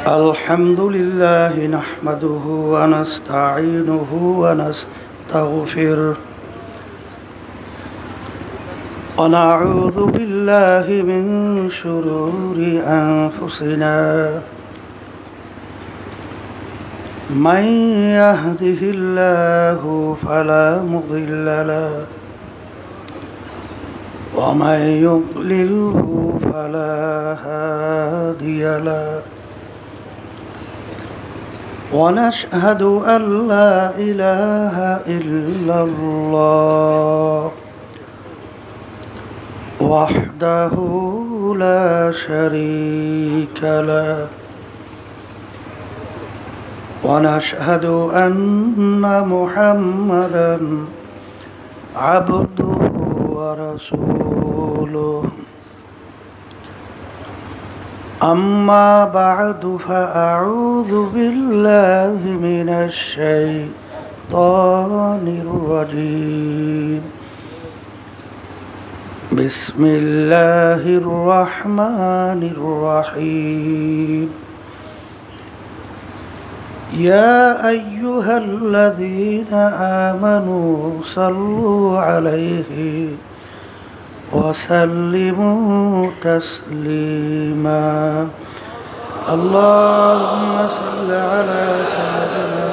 الحمد لله نحمده ونستعينه ونستغفره ونعوذ بالله من شرور أنفسنا من يهده الله فلا مضل له ومن يضلله فلا هادي له ونشهد أن لا إله إلا الله وحده لا شريك له ونشهد أن محمدا عبده ورسوله أما بعد فأعوذ بالله من الشيطان الرجيم بسم الله الرحمن الرحيم يا أيها الذين آمنوا صلوا عليه وسلموا تسليما اللهم صل على سيدنا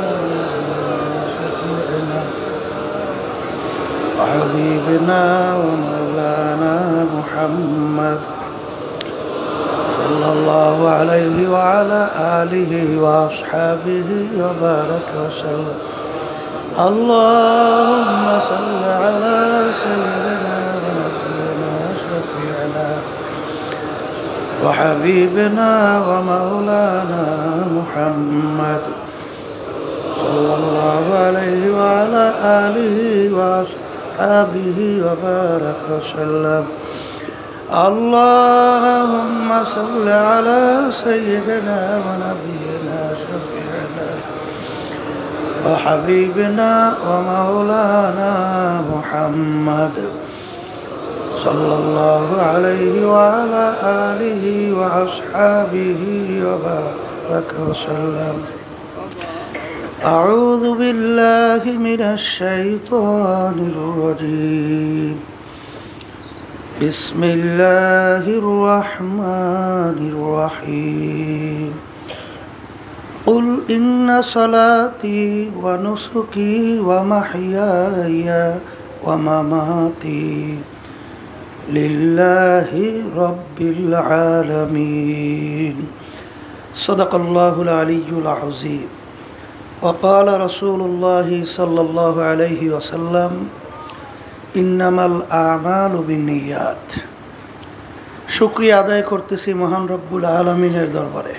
وحبيبنا ومولانا محمد صلى الله عليه وعلى آله وأصحابه وبارك وسلم اللهم صل على سيدنا وحبيبنا ومولانا محمد صلى الله عليه وعلى آله وأصحابه وبارك وسلم اللهم صل على سيدنا ونبينا شفيعنا وحبيبنا ومولانا محمد صلى الله عليه وعلى آله وأصحابه وبارك وسلم أعوذ بالله من الشيطان الرجيم بسم الله الرحمن الرحيم قل إن صلاتي ونسكي ومحياي ومماتي لله رب العالمين صدق الله العلي العظيم وقال رسول الله صلى الله عليه وسلم إنما الأعمال بالنيات শুকরিয়া আদায় করতেছি মহান রব্বুল আলামিনের দরবারে।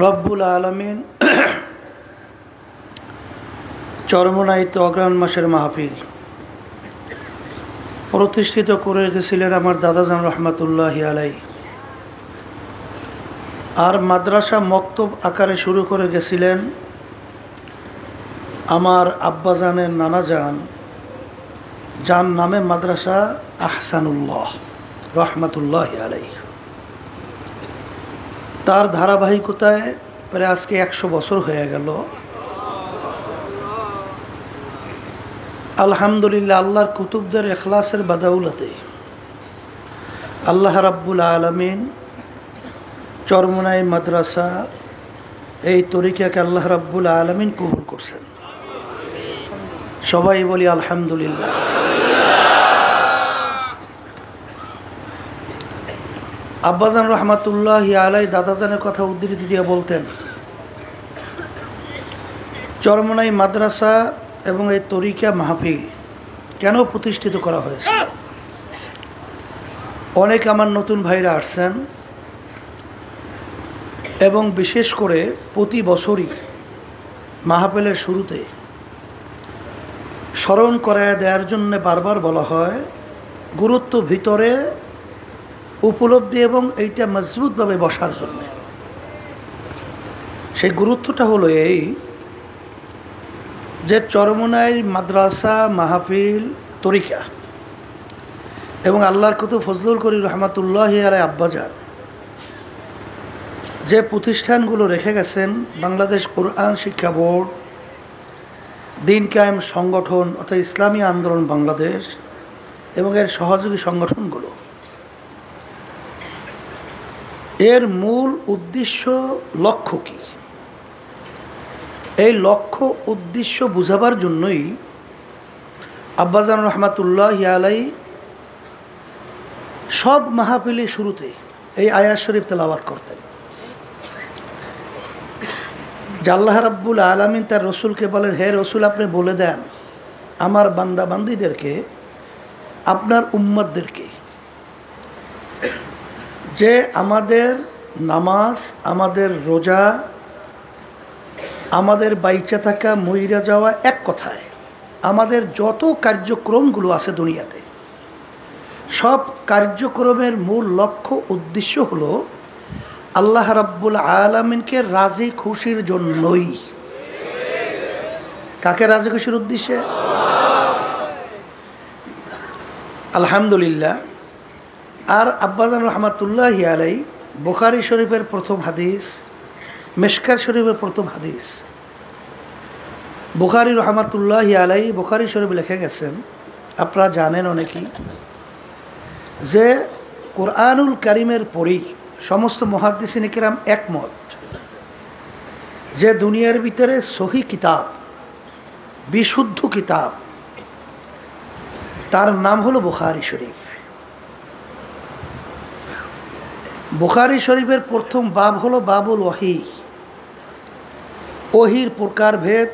রব্বুল আলামিন চরমোনাইতে অগ্রহায়ণ মাসের মাহফিল প্রতিষ্ঠিত করে গেছিলেন আমার দাদাজান রহমতুল্লাহি আলাই, আর মাদ্রাসা মক্তব আকারে শুরু করে গেছিলেন আমার আব্বাজানের নানাজান, যার নামে মাদ্রাসা আহসানুল্লাহ রহমতুল্লাহি আলাই। তার ধারাবাহিকতায় প্রায় আজকে 100 বছর হয়ে গেল। আলহামদুলিল্লাহ, আল্লাহর কুতুবদের ইখলাসের বাদাউলাতে আল্লাহ রাব্বুল আলামিন চরমোনাই মাদ্রাসা এই তরিকাকে আল্লাহ রাব্বুল আলামিন কবুল করছেন। সবাই বলি আলহামদুলিল্লাহ। আব্বাজান রহমতুল্লাহি আলাই দাদাজানের কথা উদ্ধৃতি দিয়ে বলতেন, চরমোনাই মাদ্রাসা এবং এই তরিকা মাহফিল কেন প্রতিষ্ঠিত করা হয়েছে। অনেক আমার নতুন ভাইরা আসছেন এবং বিশেষ করে প্রতি বছরই মাহফিলের শুরুতে স্মরণ করায় দেওয়ার জন্য বারবার বলা হয় গুরুত্ব ভিতরে উপলব্ধি এবং এইটা মজবুতভাবে বসার জন্য। সেই গুরুত্বটা হলো এই যে চরমোনাই মাদ্রাসা মাহফিল তরিকা এবং আল্লাহর কুতুব ফজলুল করিম রহমতুল্লাহি আলাইহি আব্বাজান যে প্রতিষ্ঠানগুলো রেখে গেছেন বাংলাদেশ কোরআন শিক্ষা বোর্ড, দিন কায়েম সংগঠন অর্থাৎ ইসলামী আন্দোলন বাংলাদেশ এবং এর সহযোগী সংগঠনগুলো, এর মূল উদ্দেশ্য লক্ষ্য কী, এই লক্ষ্য উদ্দেশ্য বুঝাবার জন্যই আব্বাজান রহমাতুল্লাহ আলাই সব মাহফিলে শুরুতে এই আয়াত শরীফ তেলাওয়াত করতেন যে আল্লাহ রাব্বুল আলামিন তার রসুলকে বলেন, হে রসুল আপনি বলে দেন আমার বান্দা বান্দীদেরকে, আপনার উম্মতদেরকে, যে আমাদের নামাজ, আমাদের রোজা, আমাদের বাইচা থাকা, মইরা যাওয়া, এক কথায় আমাদের যত কার্যক্রমগুলো আছে দুনিয়াতে, সব কার্যক্রমের মূল লক্ষ্য উদ্দেশ্য হলো আল্লাহ রাব্বুল আলামিনকে রাজি খুশির জন্যই। কাকে রাজি খুশির উদ্দেশ্যে? আলহামদুলিল্লাহ। আর আব্বাজান রহমাতুল্লাহ আলাই বুখারী শরীফের প্রথম হাদিস, মিশকাত শরীফের প্রথম হাদিস, বুখারী রহমাতুল্লাহ আলাই বুখারী শরীফ লিখে গেছেন, আপনারা জানেন অনেকেই, যে কোরআনুল কারিমের পরেই সমস্ত মুহাদ্দিসিন কিরাম একমত যে দুনিয়ার ভিতরে সহি কিতাব, বিশুদ্ধ কিতাব, তার নাম হলো বুখারী শরীফ। বুখারী শরীফের প্রথম বাব হলো বাবুল ওয়াহি, ওহির প্রকারভেদ,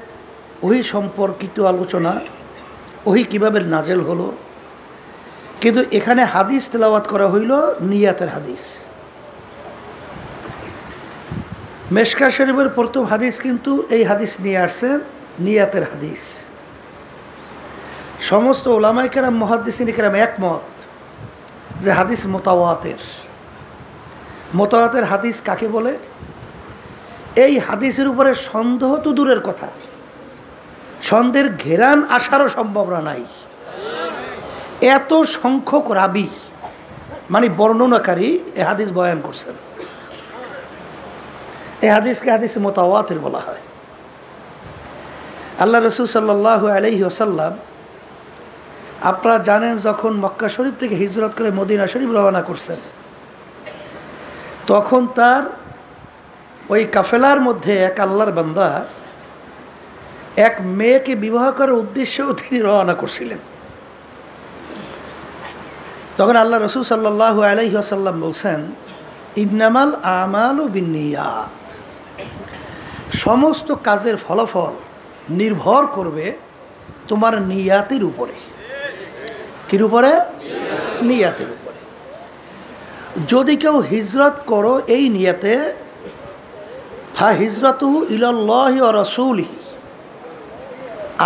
ওহি সম্পর্কিত আলোচনা, ওহি কিভাবে নাজেল হলো। কিন্তু এখানে হাদিস তেলাওয়াত করা হইল নিয়াতের হাদিস। মিশকাত শরীফের প্রথম হাদিস কিন্তু এই হাদিস নিয়ে আসছেন নিয়াতের হাদিস। সমস্ত উলামায়ে কেরাম, মুহাদ্দিসিন কেরাম একমত যে হাদিস মুতাওয়াতির। মুতাওয়াতির হাদিস কাকে বলে? এই হাদিসের উপরে সন্দেহ তো দূরের কথা, সন্দেহের ঘেরান আসারও সম্ভাবনা নাই। এত সংখ্যক রাবি মানে বর্ণনাকারী এ হাদিস বয়ান করছেন, এই হাদিসকে হাদিস মুতাওয়াতির বলা হয়। আল্লাহ রসুল সাল্লাল্লাহু আলাইহি ওয়াসাল্লাম, আপনারা জানেন, যখন মক্কা শরীফ থেকে হিজরত করে মদিনা শরীফ রওনা করছেন, তখন তার ওই কাফেলার মধ্যে এক আল্লাহর বান্দা এক মেয়েকে বিবাহ করার উদ্দেশ্যেও তিনি রওনা করছিলেন। তখন আল্লাহ রসুল সাল্লাল্লাহু আলাইহি ওয়াসাল্লাম বলছেন, ইন্নামাল আমালু বিন্নিয়াত, সমস্ত কাজের ফলাফল নির্ভর করবে তোমার নিয়াতের উপরে। কির উপরে? নিয়াতের উপরে। যদি কেউ হিজরত করো এই নিয়াতে, ফা হিজরতুহু ইলাল্লাহি ওয়া রাসূলিহি,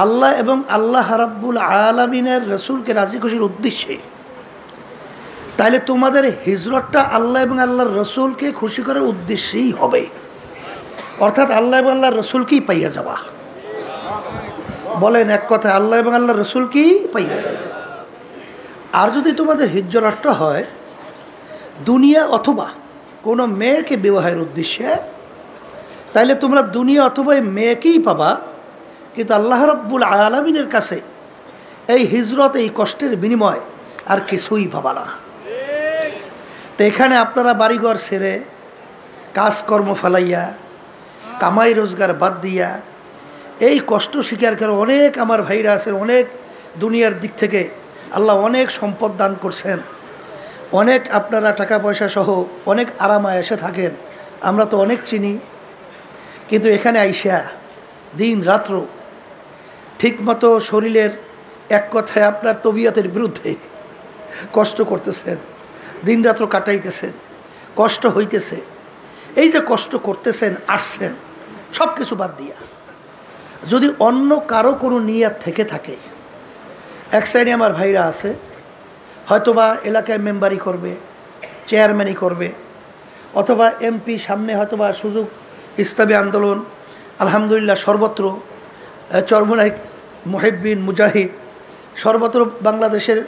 আল্লাহ এবং আল্লাহ রাব্বুল আলামিনের রাসূলকে রাজি খুশির উদ্দেশ্যে, তাহলে তোমাদের হিজরতটা আল্লাহ এবং আল্লাহর রসুলকে খুশি করার উদ্দেশ্যেই হবে। অর্থাৎ আল্লাহ এবং আল্লাহর রসুলকেই পাইয়া যাবা। বলেন এক কথা, আল্লাহ এবং আল্লাহর রসুলকেই পাইয়া যাবা। আর যদি তোমাদের হিজরতটা হয় দুনিয়া অথবা কোনো মেয়েকে বিবাহের উদ্দেশ্যে, তাইলে তোমরা দুনিয়া অথবা এই মেয়েকেই পাবা, কিন্তু আল্লাহ রাব্বুল আলামিনের কাছে এই হিজরত, এই কষ্টের বিনিময় আর কিছুই পাবা না। তো এখানে আপনারা বাড়িঘর ছেড়ে, কাজকর্ম ফেলাইয়া, কামাই রোজগার বাদ দিয়া এই কষ্ট স্বীকার করে অনেক আমার ভাইরা আছেন, অনেক দুনিয়ার দিক থেকে আল্লাহ অনেক সম্পদ দান করছেন, অনেক আপনারা টাকা পয়সা সহ অনেক আরামায় এসে থাকেন, আমরা তো অনেক চিনি। কিন্তু এখানে আইসা দিন রাত্র ঠিকমতো শরীরের, এক কথায় আপনার তবিয়তের বিরুদ্ধে কষ্ট করতেছেন, দিন রাত্র কাটাইতেছেন, কষ্ট হইতেছে। এই যে কষ্ট করতেছেন, আসছেন সব কিছু বাদ দিয়া, যদি অন্য কারো কোনো নিয়াত থেকে থাকে, এক সাইডে আমার ভাইরা আছে, হয়তোবা এলাকায় মেম্বারি করবে, চেয়ারম্যানই করবে, অথবা এমপি, সামনে হয়তোবা সুযোগ, ইসলামী আন্দোলন আলহামদুলিল্লাহ সর্বত্র, চরমনাই মুহিব্বিন মুজাহিদ সর্বত্র বাংলাদেশের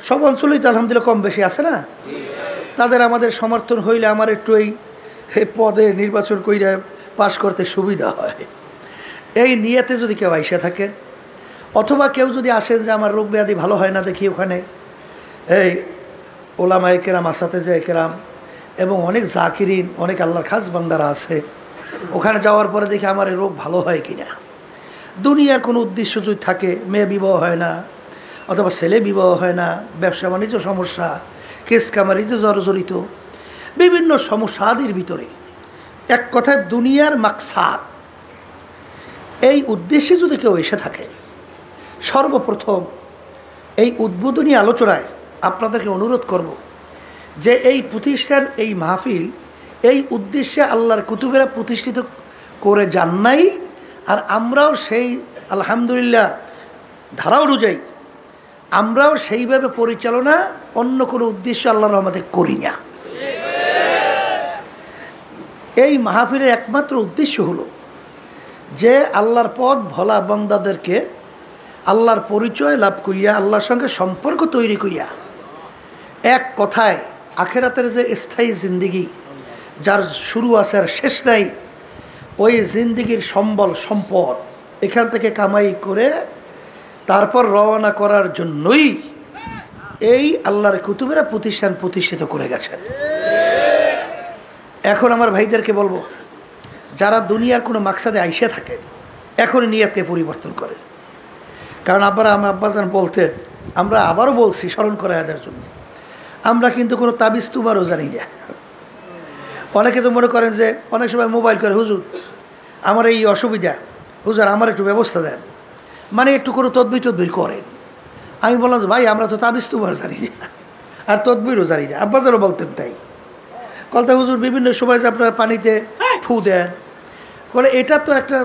সব অঞ্চলেই তো আলহামদুলিল্লাহ কম বেশি আছে না। তাদের আমাদের সমর্থন হইলে আমার একটু এই এই পদে নির্বাচন কইরা পাশ করতে সুবিধা হয়। এই নিয়তে যদি কেউ আইসা থাকেন, অথবা কেউ যদি আসেন যে আমার রোগ ব্যাধি ভালো হয় না দেখি ওখানে এই ওলামায়ে কেরাম, আসাতেজে কেরাম এবং অনেক জাকিরিন, অনেক আল্লাহর খাস বান্দারা আছে, ওখানে যাওয়ার পরে দেখি আমার এই রোগ ভালো হয় কিনা। দুনিয়ার কোনো উদ্দেশ্য যদি থাকে, মেয়ে বিবাহ হয় না, অথবা ছেলে বিবাহ হয় না, ব্যবসা বাণিজ্য সমস্যা, কেস কামারিতে জর্জরিত, বিভিন্ন সমস্যাদের ভিতরে এক কথায় দুনিয়ার মাকসাদ, এই উদ্দেশ্যে যদি কেউ এসে থাকে, সর্বপ্রথম এই উদ্বোধনী আলোচনায় আপনাদেরকে অনুরোধ করব যে এই প্রতিষ্ঠান, এই মাহফিল এই উদ্দেশ্যে আল্লাহর কুতুবেরা প্রতিষ্ঠিত করে যান নাই, আর আমরাও সেই আলহামদুলিল্লাহ ধারা অনুযায়ী আমরাও সেইভাবে পরিচালনা অন্য কোনো উদ্দেশ্য আল্লাহর রহমতে করি না। এই মাহফিলের একমাত্র উদ্দেশ্য হলো যে আল্লাহর পথ ভোলা বান্দাদেরকে আল্লাহর পরিচয় লাভ করিয়া, আল্লাহর সঙ্গে সম্পর্ক তৈরি করিয়া, এক কথায় আখেরাতের যে স্থায়ী জিন্দিগি যার শুরু আছে আর শেষ নাই, ওই জিন্দিগির সম্বল সম্পদ এখান থেকে কামাই করে তারপর রওনা করার জন্যই এই আল্লাহর কুতুবেরা প্রতিষ্ঠান প্রতিষ্ঠিত করে গেছেন। এখন আমার ভাইদেরকে বলবো, যারা দুনিয়ার কোনো মাকসাদে আইসে থাকেন, এখনই নিয়তকে পরিবর্তন করেন। কারণ আমার আব্বাজান বলতেন, আমরা আবারও বলছি স্মরণ করা এদের জন্য, আমরা কিন্তু কোনো তাবিজ তুমারও জানি না। অনেকে তো মনে করেন যে অনেক সময় মোবাইল করে, হুজুর আমার এই অসুবিধা, হুজুর আমার একটু ব্যবস্থা দেন, মানে একটু কোনো তদবির করেন। আমি বললাম যে ভাই আমরা তো তাবিজ তুমার জানি না, আর তদবিরও জানি না। আব্বাজানও বলতেন তাই। কলতা হুজুর বিভিন্ন সময় যে আপনারা পানিতে ফু দেন, বলে এটা তো একটা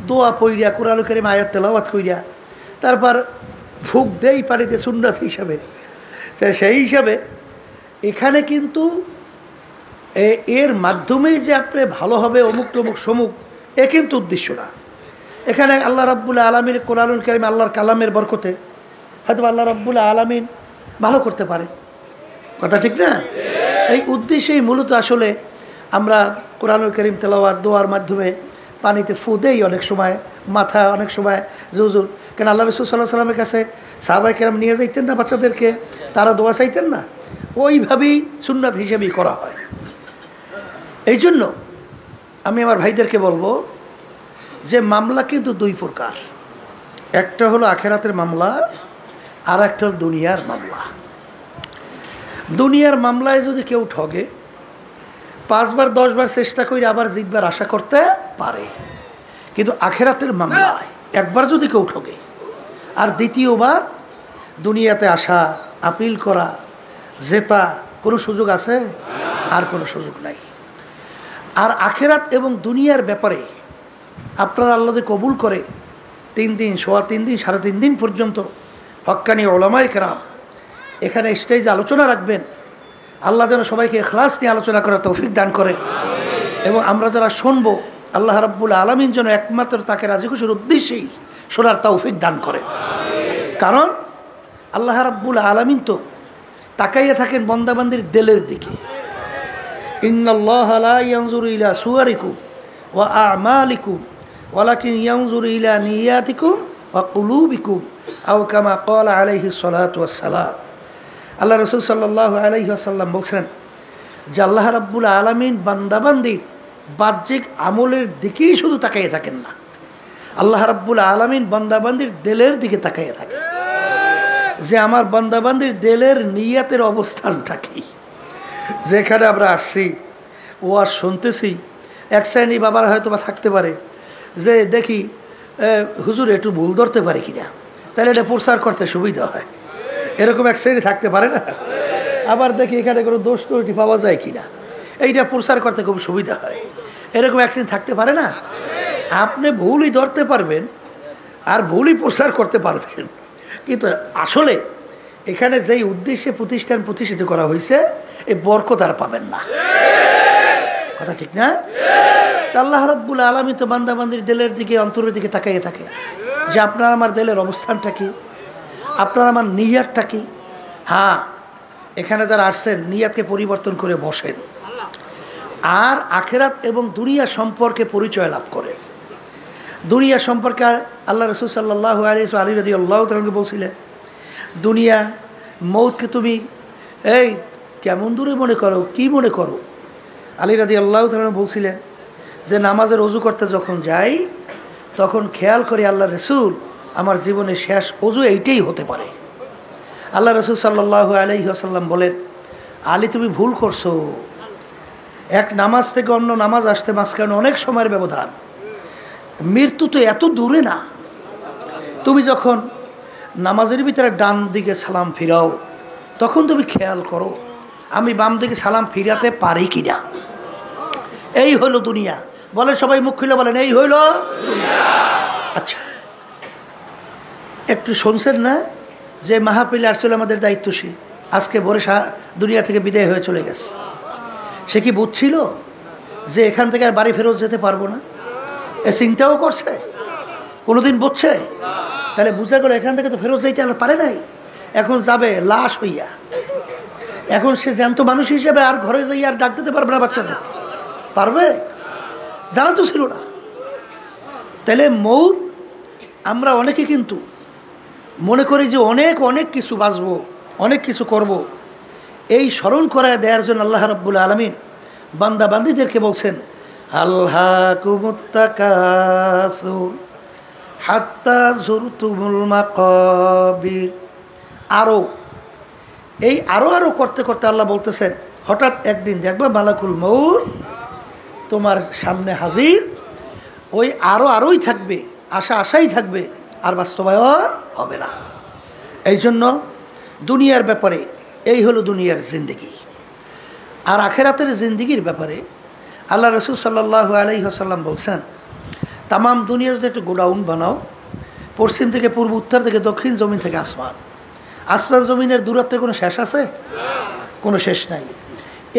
দোয়া পইরা কোরআন কারীম আয়াত তেলাওয়াত কইরা তারপর ফুক দেই পানিতে সুন্নাত হিসাবে। সেই হিসাবে এখানে কিন্তু এর মাধ্যমেই যে আপনি ভালো হবে অমুক টমুক সমুক, এ কিন্তু উদ্দেশ্য না। এখানে আল্লাহ রাব্বুল আলামিন কোরআনুল কারীম আল্লাহর কালামের বরকতে হয়তো আল্লাহ রাব্বুল আলামিন ভালো করতে পারে, কথা ঠিক না? এই উদ্দেশ্যেই মূলত আসলে আমরা কোরআনুল কারীম তেলাওয়াত দোয়ার মাধ্যমে পানিতে ফু দেই, অনেক সময় মাথা, অনেক সময় জুজুর। কেন আল্লাহ রাসূল সাল্লাল্লাহু আলাইহি সাল্লামের কাছে সাহাবায়ে কেরাম নিয়ে যাইতেন না বাচ্চাদেরকে, তারা দোয়া চাইতেন না? ওইভাবেই সুন্নাত হিসেবেই করা হয়। এই জন্য আমি আমার ভাইদেরকে বলবো যে মামলা কিন্তু দুই প্রকার, একটা হলো আখেরাতের মামলা, আর একটা হলো দুনিয়ার মামলা। দুনিয়ার মামলায় যদি কেউ ঠগে 5 বার 10 বার চেষ্টা করে আবার জিতবার আশা করতে পারে, কিন্তু আখেরাতের মামলায় একবার যদি কেউ ঠগে আর দ্বিতীয়বার দুনিয়াতে আসা, আপিল করা, জেতা কোনো সুযোগ আছে? আর কোনো সুযোগ নাই। আর আখেরাত এবং দুনিয়ার ব্যাপারে আপনারা আল্লাহ যে কবুল করে 3 দিন, সোয়া 3 দিন, 3.5 দিন পর্যন্ত হক্কানি ওলামায়ে কেরাম এখানে স্টেজে আলোচনা রাখবেন। আল্লাহ যেন সবাইকে ইখলাস নিয়ে আলোচনা করার তৌফিক দান করে, এবং আমরা যারা শুনবো আল্লাহ রাব্বুল আলামিন যেন একমাত্র তাকে রাজি খুশির উদ্দেশ্যেই শোনার তৌফিক দান করে। কারণ আল্লাহ রাব্বুল আলামিন তো তাকাইয়া থাকেন বান্দাবান্দির দিলের দিকে। ইন্নাল্লাহা লা ইয়ানজুরু ইলা সুওয়ারিকুম ওয়া আ'মালিকুম ওয়ালাকিন ইয়ানজুরু ইলা নিয়াতিকুম ওয়া কুলুবিকুম আও কামা ক্বালা আলাইহিস সালাতু ওয়াস সালাম। আল্লাহ রাসূল সাল্লাল্লাহু আলাইহি ওয়াসাল্লাম বলছেন যে আল্লাহ রাব্বুল আলামিন বান্দাবান্দির বাহ্যিক আমলের দিকেই শুধু তাকাইয়ে থাকেন না, আল্লাহ রাব্বুল আলামিন বান্দাবান্দির দিলের দিকে তাকাইয়ে থাকেন, যে আমার বান্দাবান্দির দিলের নিয়তের অবস্থানটা কি। যেখানে আমরা আসছি ও আর শুনতেছি, এক শ্রেণী বাবার হয়তো বা থাকতে পারে যে দেখি হুজুর একটু ভুল ধরতে পারে কিনা, তাহলে এটা প্রচার করতে সুবিধা হয়, এরকম এক শ্রেণী থাকতে পারে না? আবার দেখি এখানে কোনো দোষ ত্রুটি পাওয়া যায় কিনা, এইটা প্রচার করতে খুব সুবিধা হয়, এরকম এক শ্রেণী থাকতে পারে না? আপনি ভুলই ধরতে পারবেন আর ভুলই প্রচার করতে পারবেন, কিন্তু আসলে এখানে যেই উদ্দেশ্যে প্রতিষ্ঠান প্রতিষ্ঠিত করা হয়েছে এই বরকত আর পাবেন না, কথা ঠিক না? আল্লাহ রাব্বুল আলামিন তো বান্দাবান্দির দিলের দিকে, অন্তরের দিকে তাকাইয়ে থাকে যে আপনার আমার দিলের অবস্থানটা কি, আপনার আমার নিয়াতটা কি। হ্যাঁ, এখানে যারা আসছেন নিয়াতকে পরিবর্তন করে বসেন। আর আখেরাত এবং দুনিয়া সম্পর্কে পরিচয় লাভ করে। দুনিয়া সম্পর্কে আল্লাহ রসুল সাল্লাল্লাহু আলাইহি আলী রাদিয়াল্লাহু তাআলা বলছিলেন, দুনিয়া মৌতকে তুমি এই কেমন দূরে মনে করো, কি মনে করো? আলী রাদিয়াল্লাহু তাআলা বলছিলেন যে নামাজের ওযু করতে যখন যাই তখন খেয়াল করি আল্লাহ রসুল আমার জীবনের শেষ ওযু এইটাই হতে পারে। আল্লাহ রসুল সাল্লাল্লাহু আলাইহি ওয়াসাল্লাম বলেন, আলী তুমি ভুল করছো, এক নামাজ থেকে অন্য নামাজ আসতে মাঝখানে অনেক সময়ের ব্যবধান, মৃত্যু তো এত দূরে না। তুমি যখন নামাজের ভিতরে ডান দিকে সালাম ফিরাও তখন তুমি খেয়াল করো আমি বাম দিকে সালাম ফিরাতে পারি কিনা। এই হলো দুনিয়া। বলেন সবাই মুখ খুলে বলেন, এই হইল দুনিয়া। আচ্ছা, একটু শুনছেন না যে মাহফিলে আসলে আমাদের দায়িত্বশীল আজকে ভোরে দুনিয়া থেকে বিদায় হয়ে চলে গেছে। সে কি বুঝছিল যে এখান থেকে আর বাড়ি ফেরত যেতে পারবো না? এ চিন্তাও করছে? কোনোদিন বুঝছে? তাহলে বুঝা গেল এখান থেকে তো ফেরত যাইতে আর পারে নাই, এখন যাবে লাশ হইয়া। এখন সে জ্যান্ত মানুষ হিসেবে আর ঘরে যাই আর ডাক দিতে পারবে না বাচ্চাদের, পারবে? জানা তো ছিল না। তাহলে মৌত আমরা অনেকে কিন্তু মনে করি যে অনেক অনেক কিছু বাঁচবো, অনেক কিছু করব। এই স্মরণ করায় দেওয়ার জন্য আল্লাহ রাব্বুল আলামিন বান্দা বান্দীদেরকে বলছেন, আলহাকুমুত তাকাসুর হাত্তা যুরতুমুল মাকাবির। আরো এই আরো করতে করতে আল্লাহ বলতেছেন, হঠাৎ একদিন দেখবা মালাকুল মউত তোমার সামনে হাজির। ওই আরোই থাকবে, আশাই থাকবে, আর বাস্তবায়ন হবে না। এই জন্য দুনিয়ার ব্যাপারে এই হলো দুনিয়ার জিন্দেগি। আর আখেরাতের জিন্দেগির ব্যাপারে আল্লাহ রসুল সাল্লাল্লাহু আলাইহি ওয়াসাল্লাম বলছেন, তামাম দুনিয়া যদি একটা গোডাউন বানাও, পশ্চিম থেকে পূর্ব, উত্তর থেকে দক্ষিণ, জমিন থেকে আসমান, আসমান জমিনের দূরত্বের কোনো শেষ আছে? কোনো শেষ নাই।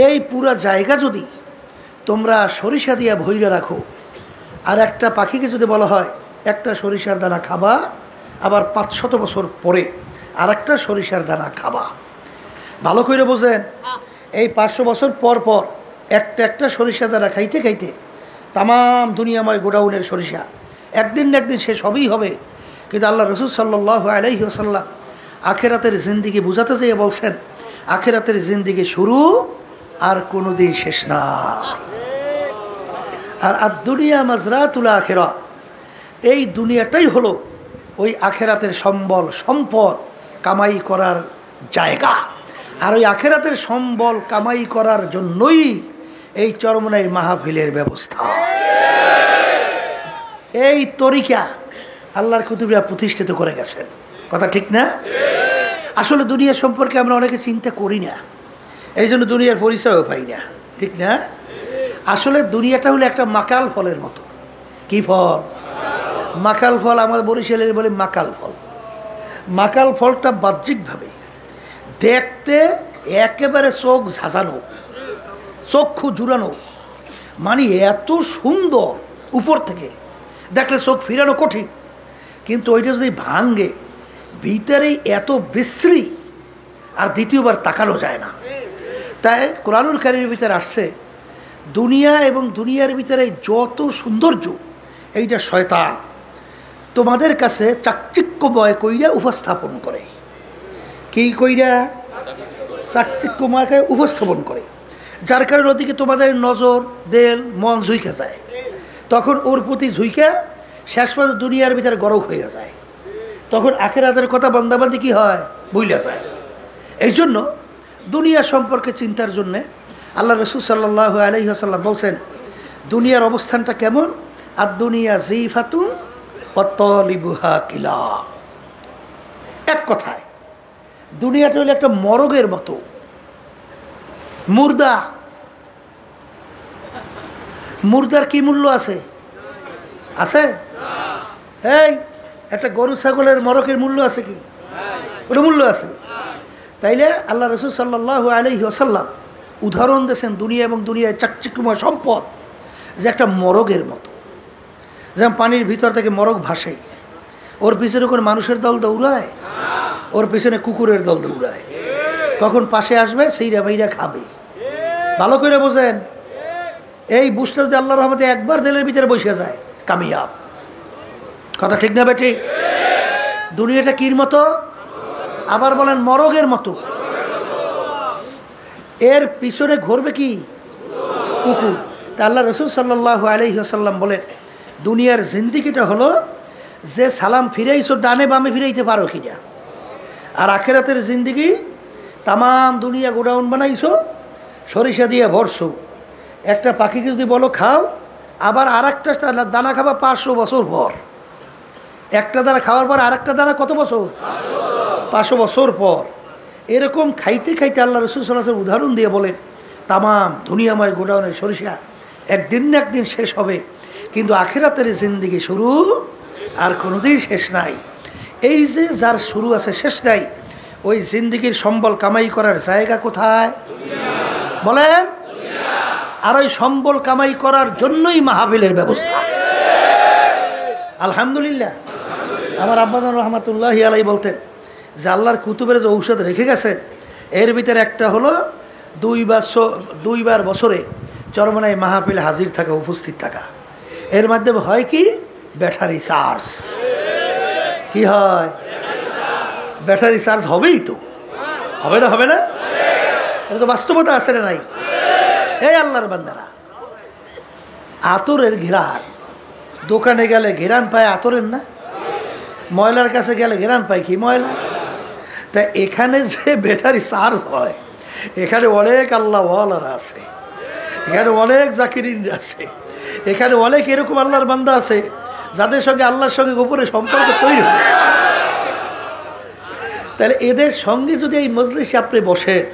এই পুরা জায়গা যদি তোমরা সরিষা দিয়া ভইরা রাখো, আর একটা পাখিকে যদি বলা হয় একটা সরিষার দানা খাবা, আবার 500 বছর পরে আর একটা সরিষার দানা খাবা, ভালো করে বোঝেন, এই 500 বছর পর পর একটা সরিষা দানা খাইতে খাইতে তামাম দুনিয়াময় গোডাউনের সরিষা একদিন না একদিন শেষ হবেই হবে। কিন্তু আল্লাহ রসুল সাল্লাল্লাহু আলাইহি ওয়াসাল্লাম আখেরাতের জিন্দিগি বুঝাতে যেয়ে বলছেন, আখেরাতের জিন্দিগি শুরু আর কোনোদিন শেষ না। আর দুনিয়া মাজরাতুল আখিরা, এই দুনিয়াটাই হলো ওই আখেরাতের সম্বল সম্পদ কামাই করার জায়গা। আর ওই আখেরাতের সম্বল কামাই করার জন্যই এই চরমনাই মাহফিলের ব্যবস্থা। এই তরিকা আল্লাহর কুতুবরা প্রতিষ্ঠিত করে গেছেন, কথা ঠিক না? আসলে দুনিয়া সম্পর্কে আমরা অনেকে চিন্তা করি না, এই জন্য দুনিয়ার পরিচয়ও পাই না, ঠিক না? আসলে দুনিয়াটা হলো একটা মাকাল ফলের মতো। কি ফল? মাকাল ফল। আমাদের বরিশালে বলে মাকাল ফল। মাকাল ফলটা বাহ্যিকভাবে দেখতে একেবারে চোখ ঝাঁঝানো, চক্ষু জুড়ানো, মানে এত সুন্দর, উপর থেকে দেখলে চোখ ফিরানো কঠিন, কিন্তু ওইটা যদি ভাঙে ভিতরে এত বিশ্রী, আর দ্বিতীয়বার তাকানো যায় না। তাই কোরআনুল কারীমের ভিতরে আসছে, দুনিয়া এবং দুনিয়ার ভিতরে যত সৌন্দর্য এইটা শয়তান তোমাদের কাছে চাকচিক্যময় কইরা উপস্থাপন করে। কি কইরা? চাকচিক্যময় উপস্থাপন করে, যার কারণে ওদিকে তোমাদের নজর, দেল, মন ঝুঁকে যায়। তখন ওর প্রতি ঝুঁকে শেষ পর্যন্ত দুনিয়ার ভিতরে গরক হয়ে যায়। তখন আখিরাতের কথা বান্দাবান্দি কি হয়? ভুলে যায়। এই জন্য দুনিয়া সম্পর্কে চিন্তার জন্যে আল্লাহ রসুল সাল্লাল্লাহু আলাইহি ওয়াসাল্লাম বলছেন, দুনিয়ার অবস্থানটা কেমন? আর দুনিয়া জিফাতুন ওয়া তালিবুহা কিলাব। এক কথায় দুনিয়াটা হলো একটা মরগের মতো, মুর্দা। মুর্দার কি মূল্য আছে? আছে? এই একটা গরু ছাগলের মরকের মূল্য আছে কি? কোনো মূল্য আছে? তাইলে আল্লাহ রসুল সাল্লাল্লাহু আলাইহি ওয়াসাল্লাম উদাহরণ দিয়েছেন দুনিয়া এবং দুনিয়ায় চাকচিক্যময় সম্পদ যে একটা মরগের মতো। যেমন পানির ভিতর থেকে মরগ ভাসে, ওর পিছনে কোনো মানুষের দল দৌড়ায়? ওর পিছনে কুকুরের দল দৌড়ায়। কখন পাশে আসবে সেইরা বাইরা খাবে। ভালো করে বোঝেন, এই বুঝটা যদি আল্লাহর রহমতে একবার দিলের ভিতরে বসে যায়, কামিয়াব। কথা ঠিক না বেঠিক? দুনিয়াটা কির মতো? আবার বলেন মরগের মতো। এর পিছনে ঘুরবে কি? কুকুর। তা আল্লাহ রসুল সাল্লাল্লাহু আলাইহি ওয়াসাল্লাম বলে, দুনিয়ার জিন্দিগিটা হলো যে সালাম ফিরাইছো ডানে বামে ফিরাইতে পারো কিনা। আর আখেরাতের জিন্দিগি তামাম দুনিয়া গোডাউন বানাইছো, সরিষা দিয়ে ভরছো। একটা পাখিকে যদি বলো খাও, আবার আর একটা দানা খাবা 500 বছর পর। একটা দানা খাওয়ার পর আর একটা দানা কত বছর? 500 বছর পর। এরকম খাইতে খাইতে আল্লাহ রসুল সাল্লাল্লাহু আলাইহি ওয়াসাল্লাম উদাহরণ দিয়ে বলেন, তামাম দুনিয়াময় গোডাউনের সরিষা একদিন না একদিন শেষ হবে, কিন্তু আখেরাতের জিন্দিগি শুরু আর কোনোদিন শেষ নাই। এই যে যার শুরু আছে শেষ নাই, ওই জিন্দিগির সম্বল কামাই করার জায়গা কোথায় বলেন? আর ওই সম্বল কামাই করার জন্যই মাহফিলের ব্যবস্থা। আলহামদুলিল্লাহ। আমার আব্বাজান রহমাতুল্লাহি আলাইহি বলতেন যে আল্লাহর কুতুবের যে ঔষধ রেখে গেছেন, এর ভিতরে একটা হলো দুইবার বছরে চরমনায় মাহফিল হাজির থাকা, উপস্থিত থাকা। এর মাধ্যমে হয় কি? Battery charge. কি হয়? ব্যাটারি চার্জ হবেই তো, হবে না? হবে না? এটা তো বাস্তবতা আছে না নাই? এই আল্লাহর বান্দারা, আতরের ঘেরান, দোকানে গেলে ঘেরান পায় আতরের না? ময়লার কাছে গেলে ঘেরান পায় কি? ময়লা। তা এখানে যে ব্যাটারি চার্জ হয়, এখানে অনেক আল্লাহওয়ালারা আছে, এখানে অনেক জাকিরিন আছে, এখানে অনেক এরকম আল্লাহর বান্দা আছে যাদের সঙ্গে আল্লাহর সঙ্গে গোপনে সম্পর্ক তৈরি হয়। তাহলে এদের সঙ্গে যদি এই মজলিসে আপনি বসেন,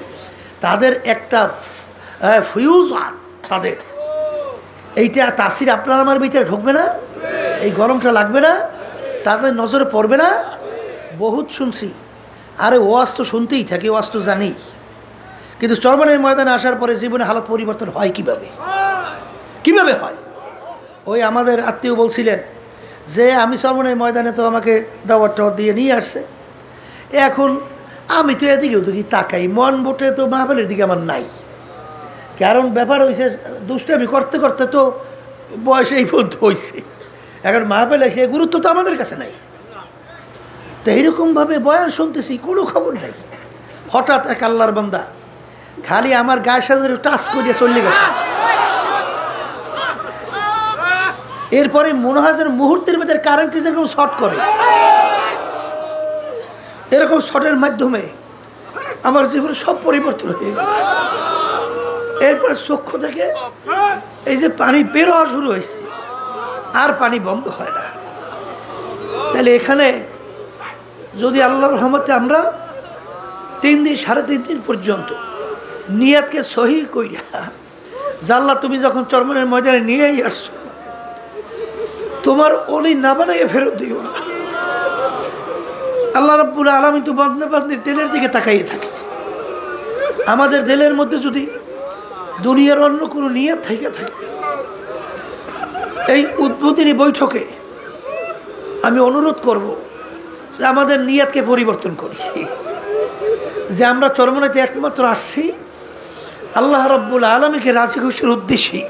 তাদের একটা ফিউজ, তাদের এইটা তাসির আপনার আমার ভিতরে ঢুকবে না? এই গরমটা লাগবে না? তাদের নজরে পড়বে না? বহুত শুনছি, আরে ওয়াজ তো শুনতেই থাকি, ওয়াজ তো জানি, কিন্তু চরমনাই ময়দানে আসার পরে জীবনে হালত পরিবর্তন হয় কিভাবে? কিভাবে হয়? ওই আমাদের আত্মীয় বলছিলেন যে আমি চরমনাই ময়দানে তো আমাকে দাওয়াত দিয়ে নিয়ে আসছে, এখন আমি তো এদিকে ওদিকে তাকাই, মন বোটে তো মাহফিলের দিকে আমার নাই। কারণ ব্যাপার হয়েছে, দুষ্টামি করতে করতে তো বয়স এই পর্যন্ত হয়েছে, এখন মাহফিল এসে গুরুত্ব তো আমাদের কাছে নাই। তো এইরকমভাবে বয়ান শুনতেছি, কোনো খবর নেই। হঠাৎ এক আল্লাহর বান্দা খালি আমার গায়ের সাথে টাচ করিয়া চলে গেছে। এরপরে মনে হয় যেন মুহূর্তের ভেতরে কারেন্টে যেরকম শর্ট করে, এরকম শর্টের মাধ্যমে আমার জীবনে সব পরিবর্তন হয়ে গেল। এরপরে চক্ষু থেকে এই যে পানি বের হওয়া শুরু হয়েছে, আর পানি বন্ধ হয় না। তাহলে এখানে যদি আল্লাহর রহমতে আমরা 3 দিন 3.5 দিন পর্যন্ত নিয়াতকে সহি কইরা, জাল্লা তুমি যখন চরমনের ময়দানে নিয়েই আসছো, তোমার অলি না বানাইয়ে ফেরত দিও না। আল্লাহ রাব্বুল আলামিন তো বান্দা বান্দির দিলের দিকে তাকাইয়ে থাকে। আমাদের দিলের মধ্যে যদি দুনিয়ার অন্য কোনো নিয়াত থেকে থাকে, এই উদ্বোধনী বৈঠকে আমি অনুরোধ করব যে আমাদের নিয়াতকে পরিবর্তন করি, যে আমরা চরমনাইতে একমাত্র আসছি আল্লাহ রাব্বুল আলামিনকে রাজি খুশির উদ্দেশ্যে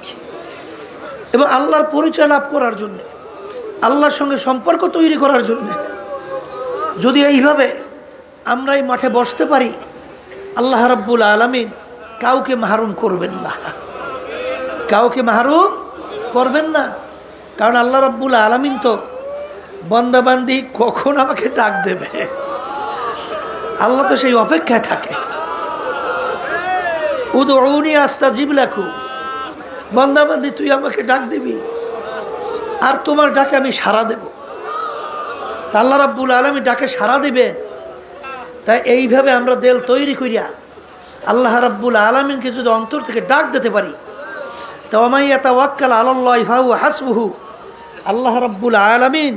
এবং আল্লাহর পরিচয় লাভ করার জন্য, আল্লাহর সঙ্গে সম্পর্ক তৈরি করার জন্য। যদি এইভাবে আমরা এই মাঠে বসতে পারি, আল্লাহ রাব্বুল আলামিন কাউকে মাহরুম করবেন না, কাউকে মাহরুম করবেন না। কারণ আল্লাহ রাব্বুল আলামিন তো বান্দাবান্দি কখন আমাকে ডাক দেবে, আল্লাহ তো সেই অপেক্ষায় থাকে। উদউনি আস্তাজিব লাকুম, বান্দাবান্দি তুই আমাকে ডাক দিবি আর তোমার ডাকে আমি সাড়া দেব। আল্লাহ রাব্বুল আলামিন ডাকে সাড়া দিবে। তাই এইভাবে আমরা দিল তৈরি করিয়া আল্লাহ রাব্বুল আলামিনকে যদি অন্তর থেকে ডাক দিতে পারি, তো ওয়া ইয়াতাওয়াক্কাল আলাল্লাহি ফাহুয়া হাসবুহু, আল্লাহ রাব্বুল আলামিন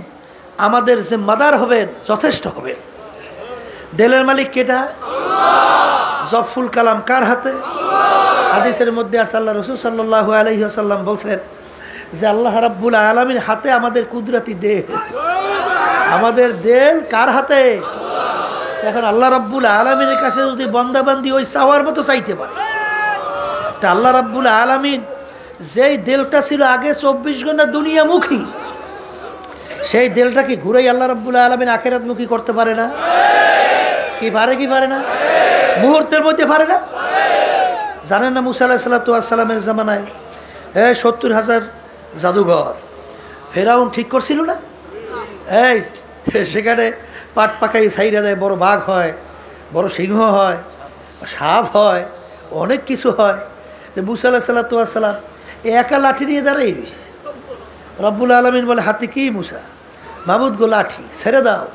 আমাদের জিম্মাদার হবেন, যথেষ্ট হবেন। দিলের মালিক কেটা? জফুল কালাম কার হাতে? হাদিসের মধ্যে আছে, আল্লাহ রাসূল সাল্লাল্লাহু আলাইহি ওয়াসাল্লাম বলছেন যে আল্লাহ রাব্বুল আলামিন হাতে আমাদের কুদরতি দেহ, আমাদের দেল কার হাতে? এখন আল্লাহ রাব্বুল আলামিনের কাছে যদি বান্দাবান্দি ওই চাওয়ার মতো চাইতে পারে, তা আল্লাহ রাব্বুল আলামিন যেই দেলটা ছিল আগে 24 ঘন্টা দুনিয়ামুখী, সেই দেলটা কি ঘুরেই আল্লাহ রাব্বুল আলামিন আখিরাতমুখী করতে পারে না? কি পারে কি পারে না? মুহূর্তের মধ্যে পারে না? জানেন না মুসা আলাইহিস সালামের জামানায় 70,000 জাদুঘর ফেরাউন ঠিক করছিল না? এই সেখানে পাট পাকাই ছাইরা দেয়, বড় বাঘ হয়, বড় সিংহ হয়, সাপ হয়, অনেক কিছু হয়। তো মুসা আলাইহিস সালাম একা লাঠি নিয়ে দাঁড়াই রইছে। রব্বুল আলামিন বলে, হাতে কি মুসা? মাবুদ গো লাঠি ছেড়ে দাও।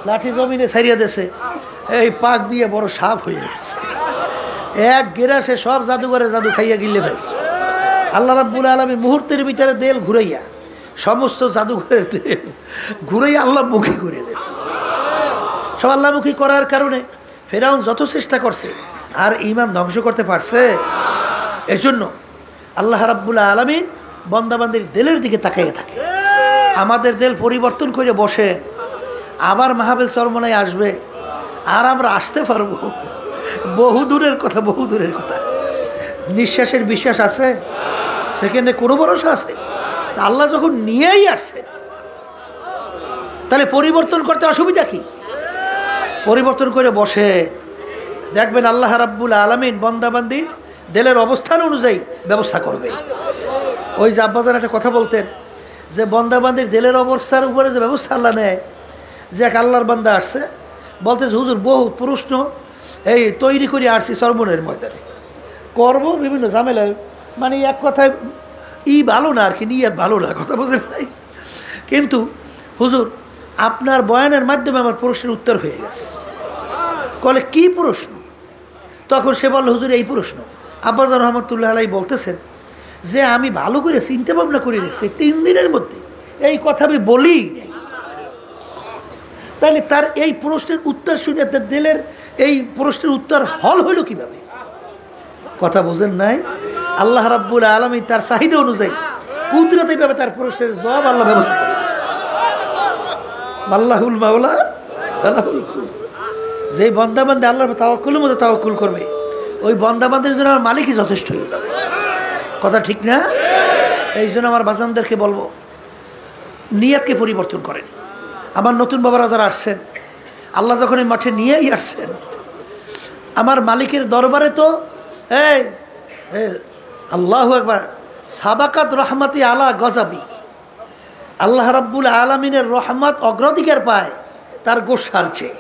লাঠি জমিনে ছাড়িয়ে দেছে, এই পাক দিয়ে বড় সাপ হয়ে গেছে। এক গেরাসে সব জাদুঘরে জাদু খাইয়া গিলে ফেলছে। আল্লাহ রাব্বুল আলামিন মুহূর্তের ভিতরে দেল ঘুরাইয়া সমস্ত জাদুঘরের দেল ঘুরাইয়া আল্লাহমুখী করে দিয়েছে। সব আল্লাহমুখী করার কারণে ফেরাউন যত চেষ্টা করছে আর ইমান ধ্বংস করতে পারছে। এর জন্য আল্লাহ রাব্বুল আলামিন বান্দাবান্দির দেলের দিকে তাকাইয়ে থাকে। আমাদের দেল পরিবর্তন করে বসে, আবার মাহফিল চরমনায় আসবে আর আমরা আসতে পারবো। বহু দূরের কথা, বহু দূরের কথা। নিঃশ্বাসের বিশ্বাস আছে, সেখানে কোনো ভরসা আছে? আল্লাহ যখন নিয়েই আসছে, তাহলে পরিবর্তন করতে অসুবিধা কি? পরিবর্তন করে বসে দেখবেন আল্লাহ রাব্বুল আলামিন বান্দাবান্দির দেলের অবস্থান অনুযায়ী ব্যবস্থা করবে। ওই যে আব্বাজান একটা কথা বলতেন যে বান্দাবান্দির দেলের অবস্থার উপরে যে ব্যবস্থা আল্লাহ নেয়, যে এক আল্লাহর বান্দা আসছে, বলতেছে হুজুর বহু প্রশ্ন এই তৈরি করে আসছি চরমনের ময়দানে করব, বিভিন্ন ঝামেলা, মানে এক কথায় ভালো না আর কি, নিয়ে ভালো না, কথা বোঝেন নাই। কিন্তু হুজুর আপনার বয়ানের মাধ্যমে আমার প্রশ্নের উত্তর হয়ে গেছে। বলে কি প্রশ্ন? তখন সে বলল, হুজুর এই প্রশ্ন। আব্বাজান রহমতুল্লাহ আলাই বলতেছেন যে আমি ভালো করে চিন্তা ভাবনা করে রেখেছি, 3 দিনের মধ্যে এই কথা আমি বলি নাই। তাহলে তার এই প্রশ্নের উত্তর শুনে তার দিলের এই প্রশ্নের উত্তর হল হইল কিভাবে? কথা বুঝেন নাই? আল্লাহ রাব্বুল আলামিন তার চাহিদা অনুযায়ী কুদরতিভাবে তার প্রশ্নের জবাব আল্লাহ ব্যবস্থা করে দিয়েছে। আল্লাহুল মাওলা আল্লাহুল কুল। যেই বান্দা আল্লাহর তাওয়াক্কুলের মধ্যে তাওয়াক্কুল করবে, ওই বান্দাবান্দির জন্য আমার মালিকই যথেষ্ট হয়ে যাবে। কথা ঠিক না? এই জন্য আমার বাজানদেরকে বলবো, নিয়তকে পরিবর্তন করেন। আমার নতুন বাবারা যারা আসছেন, আল্লাহ যখন এই মাঠে নিয়েই আসছেন, আমার মালিকের দরবারে তো এই আল্লাহু আকবার, সাবাকাত রহমাতি আলা গজাবি, আল্লাহ রাব্বুল আলামিনের রহমত অগ্রাধিকার পায় তার গোসার চেয়ে।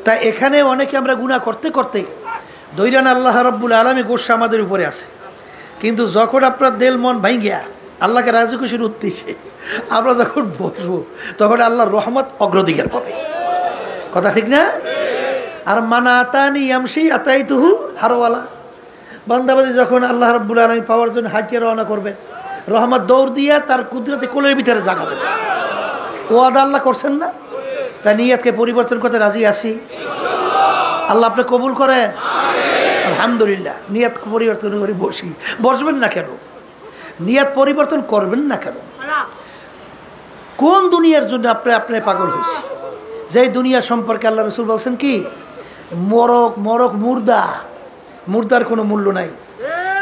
তাই এখানে অনেকে আমরা গুনাহ করতে করতে দৈরান আল্লাহ রাব্বুল আলামিন গোসা আমাদের উপরে আছে। কিন্তু যখন আপনার দিল মন ভাঙ্গিয়া আল্লাহকে রাজি খুশির উদ্দেশ্যে আমরা যখন বসবো, তখন আল্লাহর রহমত অগ্রাধিকার পাবে। কথা ঠিক না? আর মানা আতানি ইয়ামশি আতাইতুহু হারওয়ালা, বান্দাবাদী যখন আল্লাহ রাব্বুল আলামিন পাওয়ার জন্য হাঁটিয়ে রওনা করবেন, রহমত দৌড় দিয়া তার কুদরতে কোলের ভিতরে জায়গা দেবে। ওয়াদা আল্লাহ করছেন না? তাই নিয়তকে পরিবর্তন করতে রাজি আছি। আল্লাহ আপনি কবুল করেন। আলহামদুলিল্লাহ। নিয়ত পরিবর্তন করে বসবেন না কেন? নিয়ত পরিবর্তন করবেন না কেন? কোন দুনিয়ার জন্য আপনি পাগল হয়েছে? যেই দুনিয়া সম্পর্কে আল্লাহ রসুল বলছেন কি, মরক মুর্দার কোনো মূল্য নাই।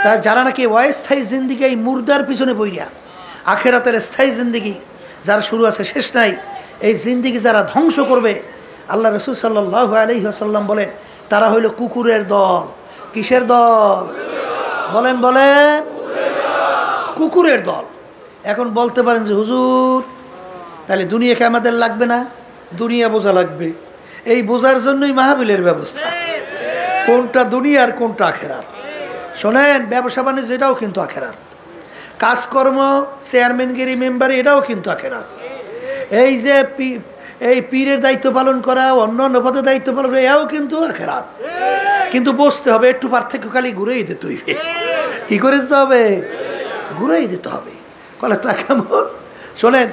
তা যারা নাকি অস্থায়ী জিন্দিগি এই মুর্দার পিছনে বইয়া, আখেরাতের স্থায়ী জিন্দিগি যার শুরু আছে শেষ নাই, এই জিন্দিগি যারা ধ্বংস করবে, আল্লাহ রসুল সাল্লাল্লাহু আলাইহি ওয়াসাল্লাম বলেন তারা হইল কুকুরের দল। কিসের দল? বলেন বলেন, কুকুরের দল। এখন বলতে পারেন যে হুজুর তাহলে দুনিয়াকে আমাদের লাগবে না? দুনিয়া বোঝা লাগবে। এই বোঝার জন্যই মাহফিলের ব্যবস্থা। কোনটা দুনিয়া আর কোনটা আখেরাত। শোনেন, ব্যবসা বাণিজ্য এটাও কিন্তু আখেরাত। কাজকর্ম, চেয়ারম্যানগিরি, মেম্বারি, এটাও কিন্তু আখেরাত। এই যে এই পীরের দায়িত্ব পালন করা, অন্য পদের দায়িত্ব পালন করা, এও কিন্তু আখেরাত। কিন্তু বুঝতে হবে একটু পার্থক্য, খালি ঘুরেই দিতে হইবে। কি করে দিতে হবে? ঘুরেই দিতে হবে। কলে তা কেমন? শোনেন,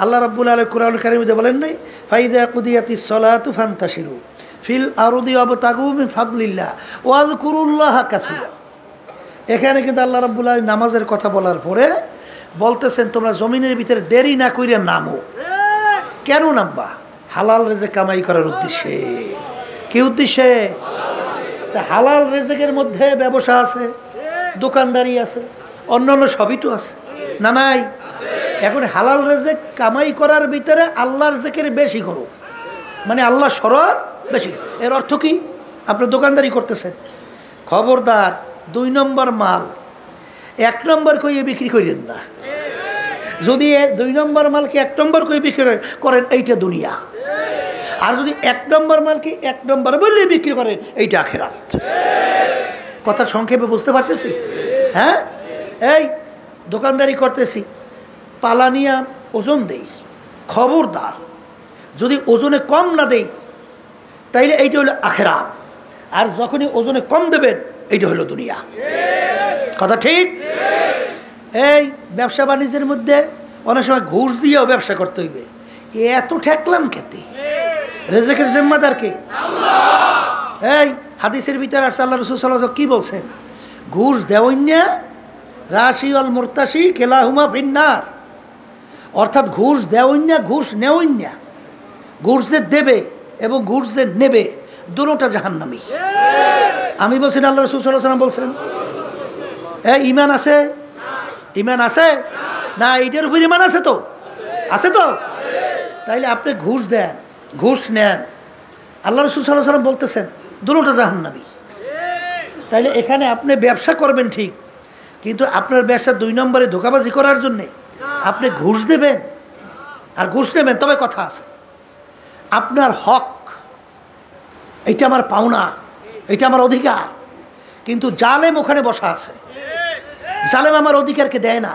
আল্লাহ রাব্বুল আলামিন কুরআনুল কারীমে বলেন নাই, ফাইদা কুদিয়াতিস সালাতু ফান্তাশিরু ফিল আরদি ওয়াবতাগু মিন ফাদলিল্লাহ ওয়াযকুরুল্লাহা কাসীরা। এখানে কিন্তু আল্লাহ রাব্বুল আলামিন নামাজের কথা বলার পরে বলতেছেন তোমরা জমিনের ভিতরে দেরি না কইরা নামো। কেন নামবা? হালাল রিজিক কামাই করার উদ্দেশ্যে। কি উদ্দেশ্যে? তা হালাল রিজিকের মধ্যে ব্যবসা আছে, দোকানদারি আছে, অন্যান্য সবই তো আছে না নাই? এখন হালাল রেজেক কামাই করার ভিতরে আল্লাহর জিকির বেশি করো, মানে আল্লাহ স্মরণ বেশি। এর অর্থ কি? আপনি দোকানদারি করতেছেন, খবরদার 2 নম্বর মাল 1 নম্বর কইয়ে বিক্রি করেন না। যদি 2 নম্বর মালকে 1 নম্বর কই বিক্রি করেন, এইটা দুনিয়া। আর যদি 1 নম্বর মালকে 1 নম্বর বললে বিক্রি করেন, এইটা আখিরাত। কথা সংক্ষেপে বুঝতে পারতেছি? হ্যাঁ, এই দোকানদারি করতেছি, পালানিয়া ওজন দেই, খবরদার যদি ওজনে কম না দেই তাইলে এইটা হলো আখিরাত। আর যখনই ওজনে কম দেবেন, এইটা হলো দুনিয়া। কথা ঠিক? এই ব্যবসা বাণিজ্যের মধ্যে অনেক সময় ঘুষ দিয়েও ব্যবসা করতে হইবে। এত ঠেকলাম খেতে, রেজেকের জিম্মাদার কে? এই হাদিসের ভিতরে আসছে, আল্লাহ রাসূল সাল্লাল্লাহু আলাইহি ওয়াসাল্লাম কি বলছেন? ঘুষ দেওয়াইন্যা রাশি অল মুরতাশি কেলাহুমা ফিন্নার। অর্থাৎ ঘুষ দেওয়াইন্যা, ঘুষ নেওয়াইন্যা, ঘুষ যে দেবে এবং ঘুষ যে নেবে, দুটোটা জাহান্নামী। আমি বলছি না, আল্লাহ রাসূল সাল্লাল্লাহু আলাইহি ওয়াসাল্লাম বলছেন। ইমান আছে? ইমান আছে না? এইটার উপর ইমান আছে তো? আছে তো? তাইলে আপনি ঘুষ দেন, ঘুষ নেন, আল্লাহ রাসূল সাল্লাল্লাহু আলাইহি ওয়াসাল্লাম বলতেছেন দুটোটা জাহান্নামী। তাইলে এখানে আপনি ব্যবসা করবেন ঠিক, কিন্তু আপনার ব্যবসা 2 নম্বরে ধোঁকাবাজি করার জন্যে আপনি ঘুষ দেবেন আর ঘুষ নেবেন। তবে কথা আছে, আপনার হক, এইটা আমার পাওনা, এইটা আমার অধিকার, কিন্তু জালেম ওখানে বসা আছে। জালেম আমার অধিকারকে দেয় না,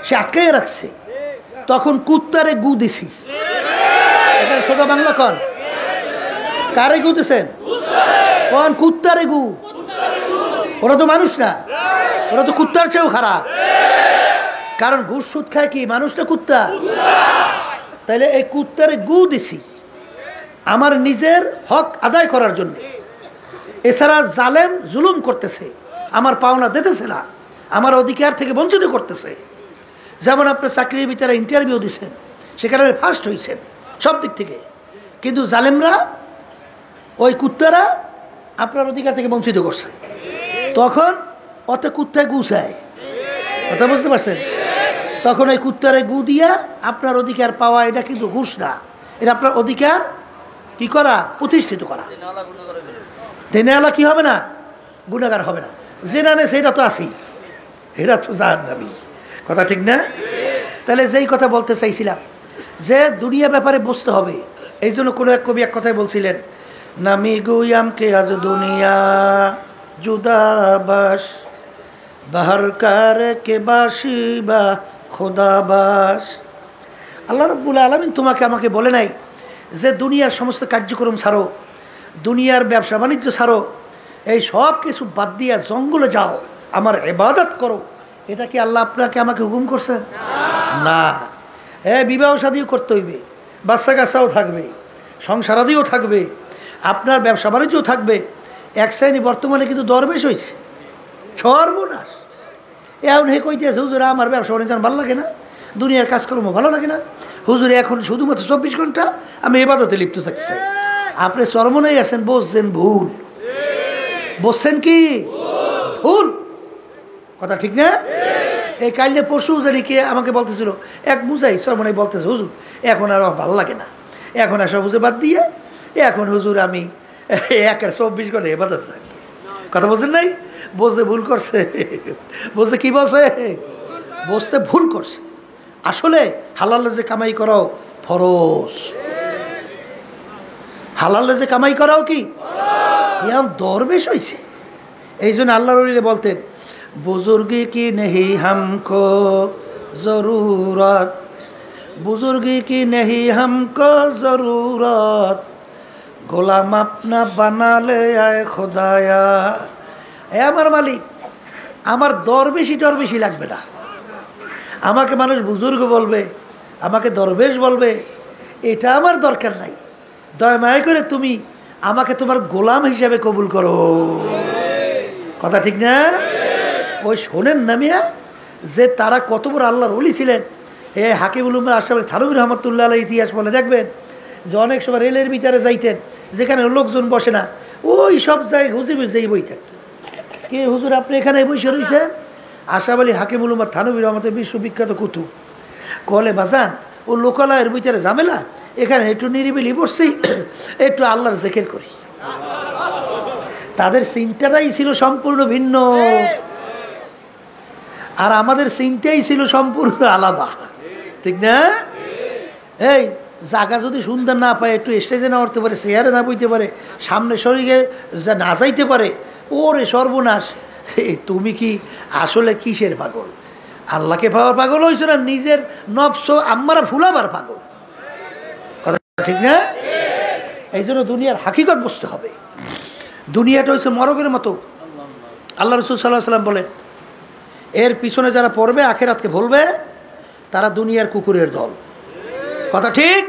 সে আটকে রাখছে। তখন কুত্তারে গু দিছি। এখানে সোজা বাংলা কন, কারে গু দিছেন? কোন কুত্তারে গু? ওরা তো মানুষ না, ওরা তো কুত্তার চেয়েও খারাপ। কারণ ঘুষ সুদ খায় কি মানুষ না কুত্তা? তাইলে এই কুত্তারে গু দিছি আমার নিজের হক আদায় করার জন্য। এছাড়া জালেম জুলুম করতেছে, আমার পাওনা দিতেছে না, আমার অধিকার থেকে বঞ্চিত করতেছে। যেমন আপনি চাকরির ভিতরে ইন্টারভিউ দিচ্ছেন, সেখানে ফার্স্ট হয়েছেন সব দিক থেকে, কিন্তু জালেমরা, ওই কুত্তারা আপনার অধিকার থেকে বঞ্চিত করছে। তখন অত কুত্তায় গু চায়, কথা বুঝতে পারছেন? তখন ওই কুত্তারে গু দিয়া আপনার অধিকার পাওয়া, এটা কিন্তু ঘুষ না, এটা আপনার অধিকার কি করা? প্রতিষ্ঠিত করা। দেনেওয়ালা কি হবে না? গুনাহগার হবে না। যে নানে সেটা তো আসি, এটা তো জাহান্নামী। কথা ঠিক না? তাহলে যেই কথা বলতে চাইছিলাম যে দুনিয়া ব্যাপারে বুঝতে হবে। এই জন্য কোনো এক কবি এক কথায় বলছিলেন, নামি গুয়াম কে আজ দুনিয়া জুদাবাস বাহার কার কে বাসি বা খোদাবাস। আল্লাহ রাব্বুল আলামিন তোমাকে আমাকে বলে নাই যে দুনিয়ার সমস্ত কার্যক্রম ছাড়ো, দুনিয়ার ব্যবসা বাণিজ্য ছাড়ো, এই সব কিছু বাদ দিয়া জঙ্গলে যাও, আমার ইবাদত করো। এটা কি আল্লাহ আপনাকে আমাকে হুকুম করছেন? না। বিবাহ শাদীও করতে হইবে, বাচ্চা কাচ্চাও থাকবে, সংসারাদিও থাকবে, আপনার ব্যবসা বাণিজ্যও থাকবে। এক শ্রেণী বর্তমানে কিন্তু দরবেশ হয়েছে, সর্বনাশ। এখন হে কইতেছে, হুজুর আমার ব্যবসা বাণিজ্য ভালো লাগে না, দুনিয়ার কাজকর্ম ভালো লাগে না, হুজুর এখন শুধুমাত্র 24 ঘন্টা আমি ইবাদতে লিপ্ত থাকতে চাই। আপনি চরমনাই আসছেন, বসছেন ভুল। বসছেন কি ভুল? কথা ঠিক না? এই কালকে পরশু জানিকে আমাকে বলতেছিল এক মুজাই চরমনাই বলতেছে, হুজুর এখন আর ভালো লাগে না, এখন আর সব হুজুর বাদ দিয়ে এখন হুজুর আমি 24 ঘন্টা ইবাদতে থাকবো। কথা বলছেন নাই? বসতে ভুল করছে। বসতে কি বলছে? বসতে ভুল করছে। আসলে হালালে যে কামাই করাও ফরজ, হালালে যে কামাই করাও কি দরবেশ হয়েছে। এই জন্য আল্লাহর ওলি বলতেন, বুজুর্গি কি নেহি হামকো জরুরত, বুজুর্গি কি নেহি হামকো জরুরত, গোলাম আপনা বানালে আয় খোদায়া। আমার মালিক, আমার দরবেশি টরবেশি লাগবে না। আমাকে মানুষ বুজুর্গ বলবে, আমাকে দরবেশ বলবে, এটা আমার দরকার নাই। দয়া মায়া করে তুমি আমাকে তোমার গোলাম হিসাবে কবুল করো। কথা ঠিক না? ওই শোনেন না মিয়া, যে তারা কত বড় আল্লাহর ওলি ছিলেন। হাকিমুল উম্মাহ আশরাফ থানভী রহমাতুল্লাহ আলাইহির ইতিহাস বলে দেখবেন যে অনেক সময় রেলের ভিতরে যাইতেন, যেখানে লোকজন বসে না, ওই সব জায়গায় হুজুর বুঝেই বই থাকত। কে হুজুর আপনি এখানে বসে রয়েছেন? আশরাফ আলী হাকিমুল উম্মাহ থানভী আমাদের বিশ্ববিখ্যাত কুতুব কলে বাজান ও লোকালয়ের ভিতরে ঝামেলা, এখানে একটু নিরিবিলি বসছি, একটু আল্লাহর জিকির করি। তাদের চিন্তাটাই ছিল সম্পূর্ণ ভিন্ন, আর আমাদের চিন্তাই ছিল সম্পূর্ণ আলাদা, ঠিক না? এই জায়গা যদি সুন্দর না পায়, একটু স্টেজে না উঠতে পারে, চেয়ারে না বইতে পারে, সামনে শরীরে না যাইতে পারে, ওরে সর্বনাশ। তুমি কি আসলে কিসের পাগল? আল্লাহকে পাওয়ার পাগল হয়েছে না নিজের নফস আম্মারা ফুলাবার পাগল? কথা ঠিক না? এই জন্য দুনিয়ার হাকিকত বুঝতে হবে। দুনিয়াটা হচ্ছে মরগের মতো। আল্লাহ রাসূল সাল্লাল্লাহু আলাইহি ওয়াসাল্লাম বলেন, এর পিছনে যারা পড়বে আখিরাতকে ভুলবে তারা দুনিয়ার কুকুরের দল। কথা ঠিক?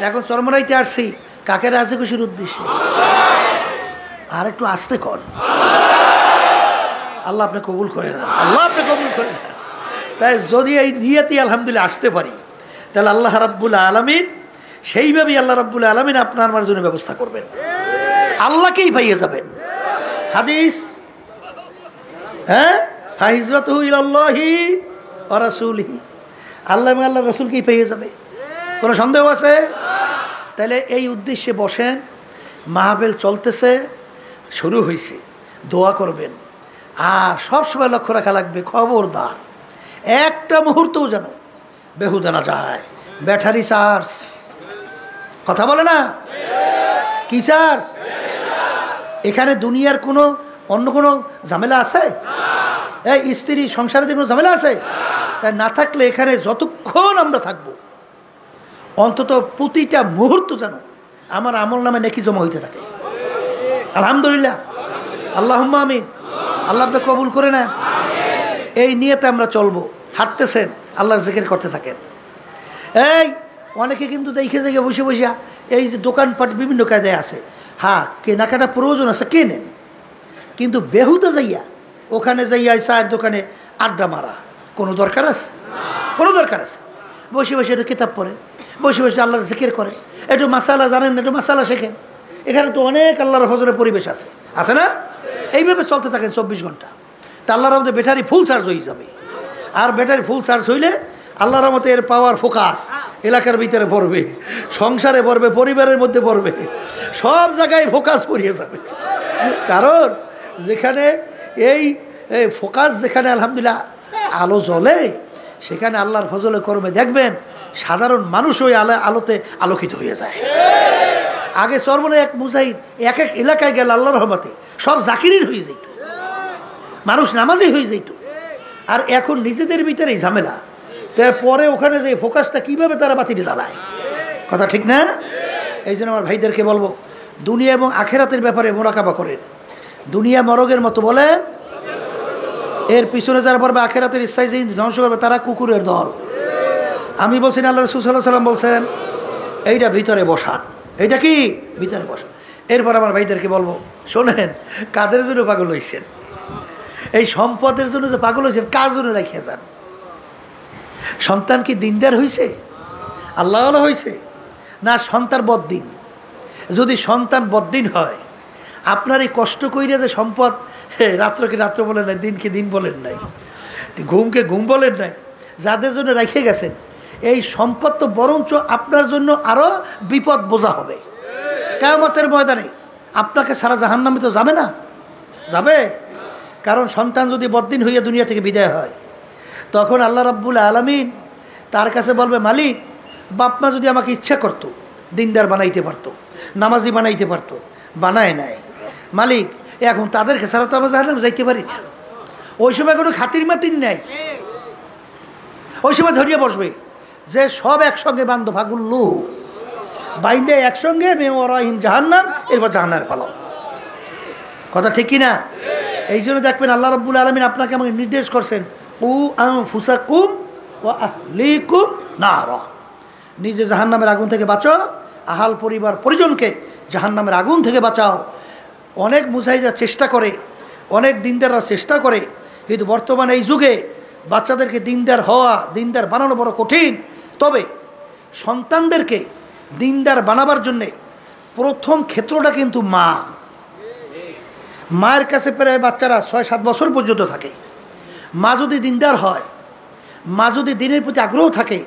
এখন চরমরাইতে আসছি কাকে রাজি খুশির উদ্দেশ্যে। আর একটু আস্তে কর, আল্লাহ আপনি কবুল করে না, আল্লাহ আপনি কবুল করে না। তাই যদি এই নিয়তি আলহামদুলিল্লাহ আসতে পারি, তাহলে আল্লাহ রাব্বুল আলামিন সেইভাবেই আল্লাহ রাব্বুল আলামিন আপনার আমার জন্য ব্যবস্থা করবেন, আল্লাহকেই পাইয়ে যাবেন। হাদিস, হ্যাঁ, ফাহিজরাতুহু ইলাল্লাহি ওয়া রাসূলিহি, আল্লাহ এবং আল্লাহর রাসূলকেই পেয়ে যাবে। কোনো সন্দেহ আছে? তাহলে এই উদ্দেশ্যে বসেন, মাহফিল চলতেছে, শুরু হয়েছে, দোয়া করবেন। আর সবসময় লক্ষ্য রাখা লাগবে, খবরদার একটা মুহূর্তও যেন বেহুদা না যায়। ব্যাটারি চার্জ, কথা বলে না, কি চার্জ? এখানে দুনিয়ার কোনো অন্য কোনো ঝামেলা আছে? এই স্ত্রী সংসারে কোনো ঝামেলা আছে? তাই না থাকলে এখানে যতক্ষণ আমরা থাকবো, অন্তত প্রতিটা মুহূর্ত যেন আমার আমল নামে নেকি জমা হইতে থাকে। আলহামদুলিল্লাহ, আল্লাহুম্মা আমিন। আল্লাহ আপনি কবুল করে নেন। এই নিয়েতে আমরা চলবো। হাঁটতেছেন, আল্লাহর জিকির করতে থাকেন। এই অনেকে কিন্তু দেখে দেখে বসে বসে এই যে দোকানপাট বিভিন্ন কায়দায় আছে, হ্যাঁ কেনাকাটা প্রয়োজন আছে কেনেন, কিন্তু বেহুদা যাইয়া ওখানে যাইয়া চায়ের দোকানে আড্ডা মারা কোনো দরকার আছে? কোনো দরকার আছে? বসে বসে একটু কিতাব পড়ে, বসে বসে আল্লাহর জিকির করে, একটু মাসালা জানেন, একটু মাসালা শেখেন। এখানে তো অনেক আল্লাহর ফজরের পরিবেশ আছে, আছে না? এইভাবে চলতে থাকেন 24 ঘন্টা। তা আল্লাহর রহমতে ব্যাটারি ফুল চার্জ হয়ে যাবে। আর ব্যাটারি ফুল চার্জ হইলে আল্লাহর রহমতে এর পাওয়ার ফোকাস এলাকার ভিতরে পড়বে, সংসারে পড়বে, পরিবারের মধ্যে পড়বে, সব জায়গায় ফোকাস পড়িয়ে যাবে। কারণ যেখানে এই ফোকাস, যেখানে আলহামদুলিল্লাহ আলো জ্বলে, সেখানে আল্লাহর ফজলে কর্মে দেখবেন সাধারণ মানুষ ওই আলোতে আলোকিত হয়ে যায়। আগে চরমনে এক মুজাহিদ এক এক এলাকায় গেল আল্লাহর রহমতে সব জাকিরির হয়ে যেত, মানুষ নামাজি হয়ে যেত। আর এখন নিজেদের ভিতরেই ঝামেলা, তারপরে ওখানে যে ফোকাসটা কিভাবে তারা বাতিলে জ্বালায়। কথা ঠিক না? এই জন্য আমার ভাইদেরকে বলবো, দুনিয়া এবং আখেরাতের ব্যাপারে মোরাকাবা করেন। দুনিয়া মরগের মতো বলেন, এর পিছনে যারা পড়বে আখেরাতের ইচ্ছায় যে ধ্বংস করবে তারা কুকুরের দল। আমি বলছি না, আল্লাহ রাসূল সাল্লাল্লাহু আলাইহি ওয়াসাল্লাম বলছেন এইটা ভিতরে বসান, এইটা কি ভিতরে বসান। এরপর আমার ভাইদেরকে বলবো, শোনেন, কাদের জন্য পাগল হয়েছেন? এই সম্পদের জন্য যে পাগল হয়েছেন, কার জন্য রেখে যান? সন্তান কি দিনদার হয়েছে, আল্লাহ হয়েছে, না সন্তান বদ্দিন? যদি সন্তান বদ্দিন হয়, আপনার এই কষ্ট কইরা যে সম্পদ, রাত্রকে রাত্র বলেন নাই, দিনকে দিন বলেন নাই, ঘুমকে ঘুম বলেন নাই, যাদের জন্য রেখে গেছেন, এই সম্পদ তো বরঞ্চ আপনার জন্য আরো বিপদ বোঝা হবে। কিয়ামতের ময়দানে আপনাকে সারা জাহান্নামে তো যাবে না, যাবে। কারণ সন্তান যদি বদ্দিন হইয়া দুনিয়া থেকে বিদায় হয়, তখন আল্লাহ রাব্বুল আলামিন তার কাছে বলবে, মালিক, বাপ মা যদি আমাকে ইচ্ছা করতো দিনদার বানাইতে পারতো, নামাজি বানাইতে পারতো, বানায় নাই। মালিক, এখন তাদেরকে ছাড়া তো আমরা জাহান্নামে যাইতে পারি না। ওই সময় কোনো খাতির মাতির নাই। ওই সময় ধরিয়ে বসবে যে সব একসঙ্গে বান্ধ ফাগুল্লু বাইন্দে একসঙ্গে মেওয়ারাহিম জাহান্নাম, এরপর জাহান্নামে পালাও। কথা ঠিক কি না? এই জন্য দেখবেন আল্লাহ রাব্বুল আলামিন আপনাকে আমাকে নির্দেশ করছেন, উ আনফুসাকুম ওয়া আহলিকুম নারা, নিজে জাহান্নামের আগুন থেকে বাঁচাও, আহাল পরিবার পরিজনকে জাহান্নামের আগুন থেকে বাঁচাও। অনেক মুজাহিদরা চেষ্টা করে, অনেক দিনদাররা চেষ্টা করে, কিন্তু বর্তমানে এই যুগে বাচ্চাদেরকে দিনদার হওয়া, দিনদার বানানো বড় কঠিন। তবে সন্তানদেরকে দিনদার বানাবার জন্যে প্রথম ক্ষেত্রটা কিন্তু মা। মায়ের কাছে প্রায় বাচ্চারা 6-7 বছর পর্যন্ত থাকে। মা যদি দিনদার হয়, মা যদি দিনের প্রতি আগ্রহ থাকে,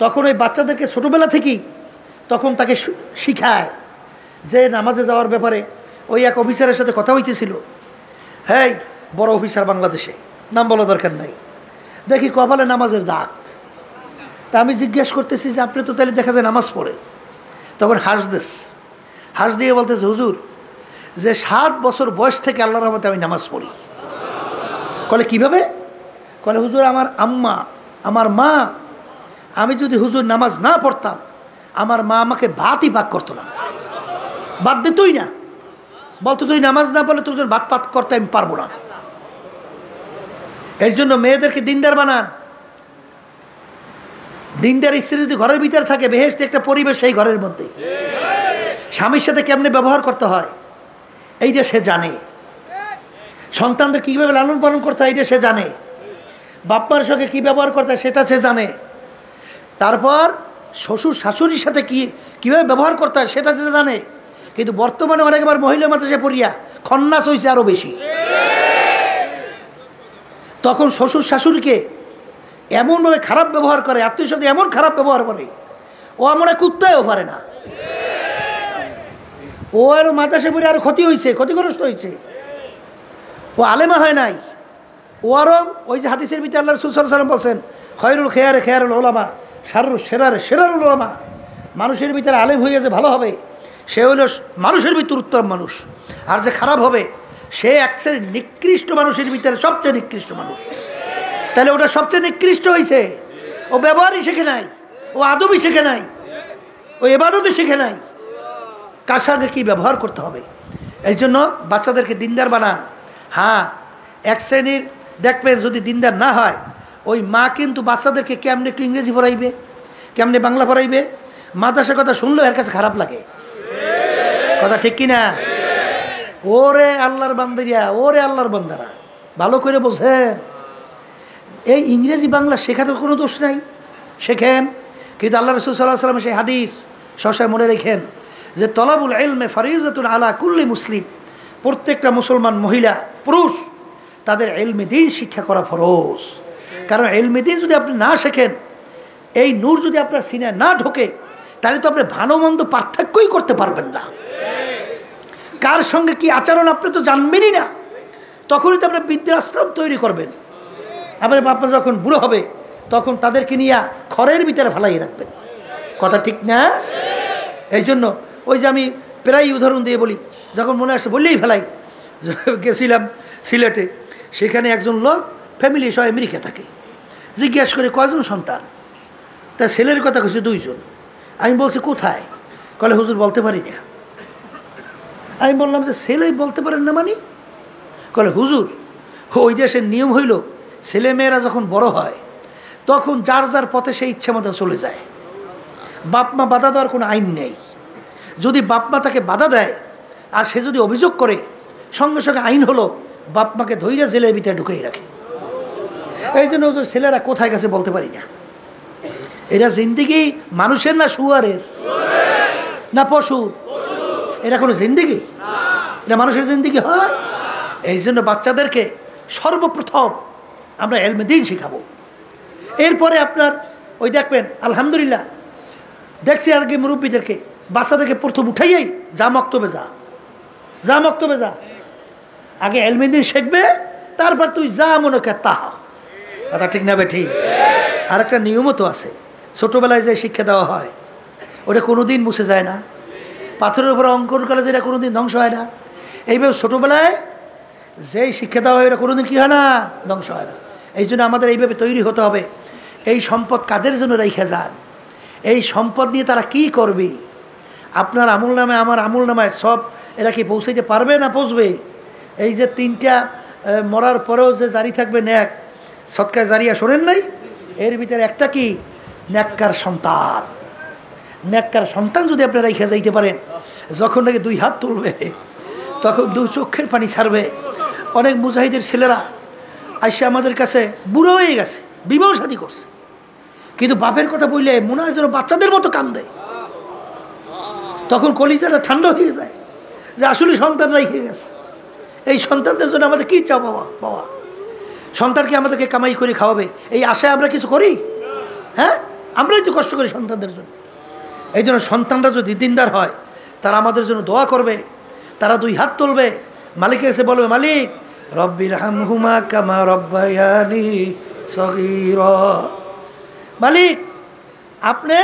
তখন ওই বাচ্চাদেরকে ছোটোবেলা থেকেই তখন তাকে শিখায় যে নামাজে যাওয়ার ব্যাপারে। ওই এক অফিসারের সাথে কথা হইতেছিল, হ্যাঁ বড় অফিসার বাংলাদেশে, নাম বলা দরকার নাই, দেখি কপালে নামাজের দাগ। তা আমি জিজ্ঞেস করতেছি যে আপনি তো তাহলে দেখা যায় নামাজ পড়ে। তখন হাঁস দিয়ে বলতেছে, হুজুর যে 7 বছর বয়স থেকে আল্লাহর রহমতে আমি নামাজ পড়ি। কলে কিভাবে? কলে হুজুর আমার আম্মা, আমার মা, আমি যদি হুজুর নামাজ না পড়তাম আমার মা আমাকে ভাতই পাক করতো না, বাদ দিতই না, বলতো তুই নামাজ না পড়লে তোর ভাত পাক করতে আমি পারবো না। এর জন্য মেয়েদেরকে দিনদার বানান। দিনদার স্ত্রী যদি ঘরের ভিতরে থাকে, বেহেশত একটা পরিবেশ সেই ঘরের মধ্যে। স্বামীর সাথে কেমনে ব্যবহার করতে হয় এইটা সে জানে, সন্তানদের কীভাবে লালন পালন করতে হয় এইটা সে জানে, বাপ্পার সঙ্গে কী ব্যবহার করতে হয় সেটা সে জানে, তারপর শ্বশুর শাশুড়ির সাথে কীভাবে ব্যবহার করতে হয় সেটা সে জানে। কিন্তু বর্তমানে অনেকবার মহিলা মাদ্রাসা পড়িয়া খন্নাস হয়েছে আরও বেশি। তখন শ্বশুর শাশুড়িকে এমনভাবে খারাপ ব্যবহার করে, আত্মীয় সাথে এমন খারাপ ব্যবহার করে, ও মনে কুত্তায়ও পারে না। ও আরও মাদ্রাসা পড়ে আরও ক্ষতিগ্রস্ত হয়েছে। ও আলেমা হয় নাই, ও আরও ওই যে হাদিসের ভিতরে আল্লাহ রাসূল সাল্লাল্লাহু আলাইহি ওয়াসাল্লাম বলছেন, খয়রুল খেয়ারুল উলামা শাররুল শেরারুল উলামা। মানুষের ভিতরে আলেম হয়ে যে ভালো হবে সে হইল মানুষের ভিতর উত্তম মানুষ, আর যে খারাপ হবে সে এক শ্রেণীর নিকৃষ্ট মানুষের ভিতরে সবচেয়ে নিকৃষ্ট মানুষ। তাহলে ওটা সবচেয়ে নিকৃষ্ট হয়েছে। ও ব্যবহারই শেখে নাই, ও আদবই শেখে নাই, ও ইবাদতই শেখে নাই, কার সঙ্গে কী ব্যবহার করতে হবে। এই জন্য বাচ্চাদেরকে দিনদার বানান। হ্যাঁ, এক শ্রেণীর দেখবেন যদি দিনদার না হয়, ওই মা কিন্তু বাচ্চাদেরকে কেমনে একটু ইংরেজি পড়াইবে, কেমনে বাংলা পড়াইবে, মাদ্রাসার কথা শুনলেও এর কাছে খারাপ লাগে। কথা ঠিক কিনা? ওরে আল্লাহর বান্দারিয়া, ওরে আল্লাহর বান্দারা, ভালো করে বোঝেন, এই ইংরেজি বাংলা শেখাতে কোনো দোষ নাই, শেখেন। কিন্তু আল্লাহ রাসূল সাল্লাল্লাহু আলাইহি ওয়াসাল্লাম সেই হাদিস সবসময় মনে রেখেন যে তলাবুল ইলমে ফারিজাতুন আলা কুল্লি মুসলিম, প্রত্যেকটা মুসলমান মহিলা পুরুষ তাদের ইলমে দ্বীন শিক্ষা করা ফরজ। কারণ ইলমে দ্বীন যদি আপনি না শেখেন, এই নূর যদি আপনার সিনায় না ঢোকে, তাহলে তো আপনি ভালো মন্দ পার্থক্যই করতে পারবেন না। কার সঙ্গে কি আচরণ আপনি তো জানবেনই না, তখনই তো আপনার বৃদ্ধাশ্রম তৈরি করবেন। আপনার বাবা যখন বুড়ো হবে তখন তাদেরকে নিয়ে খড়ের ভিতরে ফেলাই রাখবেন। কথা ঠিক না? এই জন্য ওই যে আমি প্রায় উদাহরণ দিয়ে বলি, যখন মনে আসে বললেই ফেলাই। গেছিলাম সিলেটে, সেখানে একজন লোক ফ্যামিলি সহ আমেরিকা থাকে। জিজ্ঞেস করে কয়জন সন্তান, তা ছেলের কথা কইছে 2 জন। আমি বলছি কোথায়? কলে হুজুর বলতে পারি না। আমি বললাম যে ছেলে বলতে পারেন না মানে? কলে হুজুর ওই দেশের নিয়ম হইল ছেলে মেয়েরা যখন বড় হয় তখন যার যার পথে সেই ইচ্ছে মতো চলে যায়, বাপ মা বাধা দেওয়ার কোনো আইন নেই। যদি বাপ মা তাকে বাধা দেয় আর সে যদি অভিযোগ করে, সঙ্গে সঙ্গে আইন হলো বাপ মাকে ধৈর্য জেলের ভিতরে ঢুকিয়ে রাখে। এই জন্য ছেলেরা কোথায় গেছে বলতে পারি না। এরা জিন্দিগি মানুষের না শুয়ারের না পশুর? এটা কোনো জিন্দিগি? এটা মানুষের জিন্দিগি হয়? এই জন্য বাচ্চাদেরকে সর্বপ্রথম আমরা ইলমে দ্বীন শিখাবো। এরপরে আপনার ওই দেখবেন আলহামদুলিল্লাহ দেখছি আগে মুরব্বীদেরকে বাচ্চাদেরকে প্রথম উঠাইয়াই যা মক্তবে যা, আগে ইলমে দ্বীন শিখবে, তারপর তুই যা মনে কর তাহা। কথা ঠিক না বেঠি? আর একটা নিয়মও তো আছে, ছোটোবেলায় যে শিক্ষা দেওয়া হয় ওটা কোনো দিন মুছে যায় না। পাথরের উপরে অঙ্কন করলে যেটা কোনো দিন ধ্বংস হয় না, এইভাবে ছোটোবেলায় যেই শিক্ষা দেওয়া হয় এটা কোনো দিন কী হয় না, ধ্বংস হয় না। এই জন্য আমাদের এইভাবে তৈরি হতে হবে। এই সম্পদ কাদের জন্য রেখে যান? এই সম্পদ নিয়ে তারা কি করবে? আপনার আমল নামে আমার আমল নামায় সব এরা কি পৌঁছাইতে পারবে না পৌঁছবে? এই যে 3টা মরার পরেও যে জারি থাকবে ন্যাক, সৎকায় জারিয়া শোনেন নাই? এর ভিতরে একটা কি, ন্যাক্কার সন্তান। ন্যাক্কার সন্তান যদি আপনারা রেখে যাইতে পারেন, যখন নাকি 2 হাত তুলবে তখন 2 চোখের পানি ছাড়বে। অনেক মুজাহিদের ছেলেরা আইসা আমাদের কাছে বুড়ো হয়ে গেছে, বিবাহ শাদী করছে, কিন্তু বাপের কথা বললে মনে হয় যেন বাচ্চাদের মতো কান্দে। তখন কলিজাটা ঠান্ডা হয়ে যায় যে আসলে সন্তান রেখে গেছে। এই সন্তানদের জন্য আমাদের কী চাও বাবা? সন্তান কি আমাদেরকে কামাই করে খাওয়াবে এই আশায় আমরা কিছু করি? হ্যাঁ, আমরাই তো কষ্ট করি সন্তানদের জন্য। এই জন্য সন্তানরা যদি দিনদার হয় তারা আমাদের জন্য দোয়া করবে, তারা দুই হাত তুলবে, মালিকের কাছে বলবে, মালিক রব্বির হামহুমা কামা রব্বায়ানি সগীরা। মালিক আপনি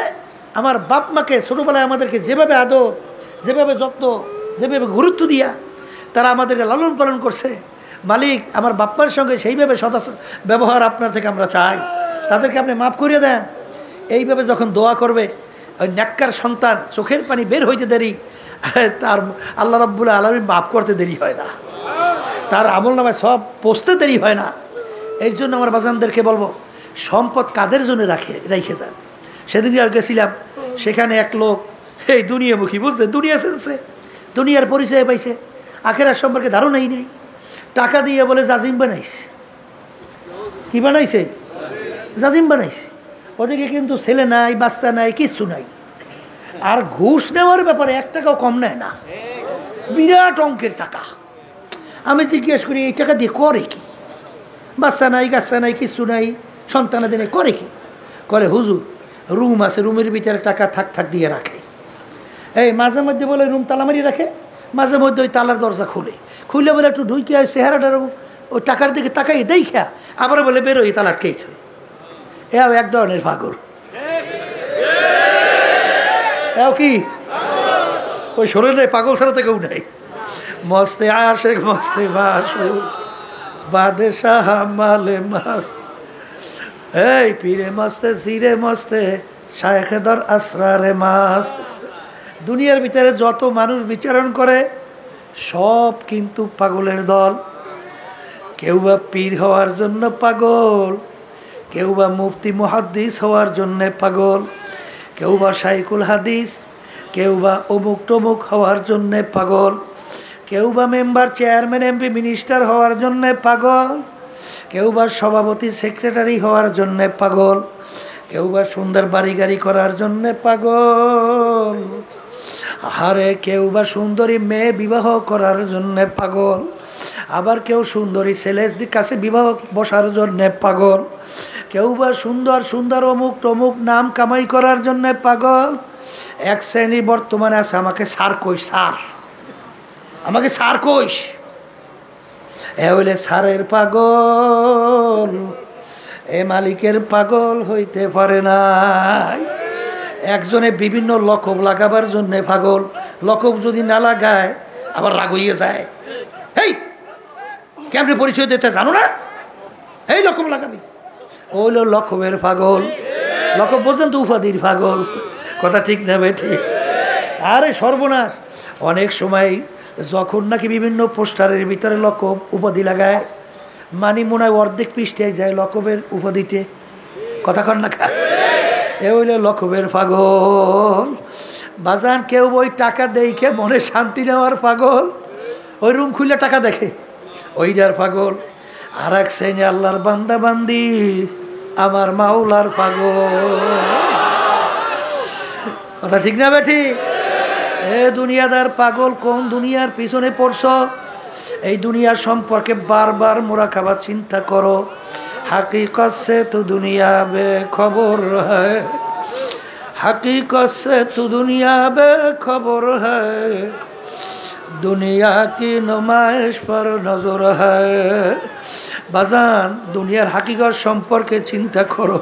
আমার বাপ মাকে ছোটোবেলায় আমাদেরকে যেভাবে আদর, যেভাবে যত্ন, যেভাবে গুরুত্ব দিয়া তারা আমাদেরকে লালন পালন করছে, মালিক আমার বাপ্পার সঙ্গে সেইভাবে সদা ব্যবহার আপনার থেকে আমরা চাই, তাদেরকে আপনি মাফ করিয়ে দেন। এইভাবে যখন দোয়া করবে, ওই নেককার সন্তান চোখের পানি বের হইতে দেরি, তার আল্লাহ রাব্বুল আলামিন মাফ করতে দেরি হয় না, তার আমল নামায় সব পৌঁছতে দেরি হয় না। এই জন্য আমার বাজানদেরকে বলবো, সম্পদ কাদের জন্য রেখে যান। সেদিন আর গেছিলাম, সেখানে এক লোক এই দুনিয়ামুখী, বুঝছে, দুনিয়া সেন্সে, দুনিয়ার পরিচয় পাইছে, আখেরার সম্পর্কে ধারণাই নেই। টাকা দিয়ে বলে জাজিম বানাইছে। কি বানাইছে? জাজিম বানাইছে। ওদিকে কিন্তু ছেলে নাই, বাচ্চা নাই, কিচ্ছু নাই। আর ঘুষ নেওয়ার ব্যাপারে 1 টাকাও কম নেয় না, বিরাট অঙ্কের টাকা। আমি জিজ্ঞেস করি এই টাকা দিয়ে করে কি? বাচ্চা নাই, কাচ্চা নাই, কিচ্ছু নাই, সন্তানাদের করে কি? করে হুজুর রুম আছে, রুমের ভিতরে টাকা থাক দিয়ে রাখে। এই মাঝে মধ্যে বলে রুম তালা মারিয়ে রাখে, মাঝে মধ্যে ওই তালার দরজা খুলে বলে একটু ঢুকে হয়, চেহারাটার ওই টাকার দিকে তাকাই দেখা আবার বলে বেরোই তালার কেছ। এও এক ধরনের পাগল। এও কি ওই শরীরে পাগল ছাড়া তো কেউ নাই। মস্তে আশেক মস্তে মাসুক বাদশাহ মালে মাস্ত, এই পীরে মস্তে সিরে মস্তে শায়েখে দর আসরারে মাস্ত। দুনিয়ার ভিতরে যত মানুষ বিচরণ করে সব কিন্তু পাগলের দল। কেউ বা পীর হওয়ার জন্য পাগল, কেউ বা মুফতি মুহাদ্দিস হওয়ার জন্য পাগল, কেউ বা শাইখুল হাদিস, কেউ বা অমুক টমুক হওয়ার জন্য পাগল, কেউ বা মেম্বার, চেয়ারম্যান, এমপি, মিনিস্টার হওয়ার জন্য পাগল, কেউ বা সভাপতি, সেক্রেটারি হওয়ার জন্য পাগল, কেউ বা সুন্দর বাড়ি গাড়ি করার জন্য পাগল, আরে কেউ বা সুন্দরী মেয়ে বিবাহ করার জন্য পাগল, আবার কেউ সুন্দরী ছেলের কাছে বিবাহ বসার জন্য পাগল, কেউ বা সুন্দর সুন্দর অমুক টমুক নাম কামাই করার জন্য পাগল। এক শ্রেণী বর্তমানে আছে, আমাকে স্যার কইস, স্যার আমাকে স্যার কইস, এ হইলে স্যারের পাগল, এ মালিকের পাগল হইতে পারে নাই। একজনে বিভিন্ন লকব লাগাবার জন্য পাগল, লকব যদি না লাগায় আবার রাগ হইয়ে যায়। এই কেমনে পরিচয় দিতে জানো না, এই লকব লাগাবি, ওইল লকবের পাগল। লকব বোঝেন তো, উপাধির পাগল। কথা ঠিক না ভাই? ঠিক। আরে সর্বনাশ, অনেক সময় যখন নাকি বিভিন্ন পোস্টারের ভিতরে লকব উপাধি লাগায়, মানি মনে হয় অর্ধেক পৃষ্ঠায় যায় লকবের উপাধিতে। কথা কন না, এ হইলে লকবের পাগল। বাজান কেউ ওই টাকা দেখে মনে শান্তি নেওয়ার পাগল, ওই রুম খুলে টাকা দেখে, ওইটার পাগল। আর এক শ্রেণী আল্লাহর বান্দা বান্দি, আমার মাওলার পাগল। কথা ঠিক না বেঠি? এ দুনিয়াদার পাগল, কোন দুনিয়ার পিছনে পড়ছ? এই দুনিয়ার সম্পর্কে বারবার মুরাকাবা চিন্তা করো। हकीकत से तो दुनिया बेखबर है, हकीकत से तो दुनिया बेखबर है, दुनिया की नुमाइश पर नजर है। बाजान दुनियार हकीकत सम्पर्के चिंता करो,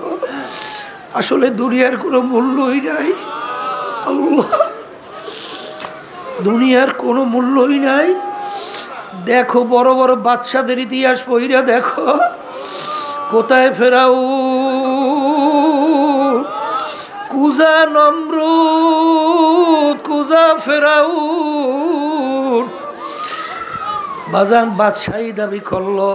आसले दुनियार कोनो मूल्यई नाई। अल्लाह, दुनियार कोनो मूल्यई नाई। देखो बड़ बड़ बादशाहदेर इतिहास पढ़िया देखो, কোথায় ফেরাউন, কুজা নমরুদ, কুজা ফেরাউন। বাজান বাদশাহী দাবি করলো,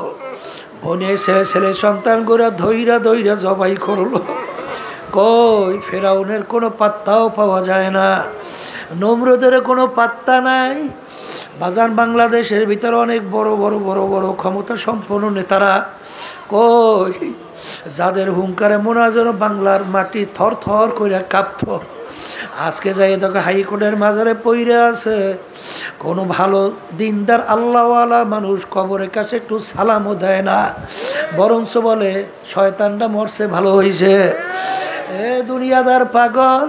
বনে ছেলে ছেলে সন্তান গোরা ধৈরা ধৈরা জবাই করলো। কই ফেরাউনের কোনো পাত্তাও পাওয়া যায় না, নমরুদের কোনো পাত্তা নাই। বাজান বাংলাদেশের ভিতরে অনেক বড় বড় বড় বড় ক্ষমতা সম্পন্ন নেতারা কই যাদের হুঙ্কারে মনে হয় যেন বাংলার মাটি থর থর করে কাঁপত, আজকে যাই দেখো হাইকোর্টের মাজারে পইরে আছে। কোনো ভালো দিনদার আল্লাহওয়ালা মানুষ কবরের কাছে একটু সালামও দেয় না, বরঞ্চ বলে শয়তানটা মরছে ভালো হয়েছে। এ দুনিয়াদার পাগল,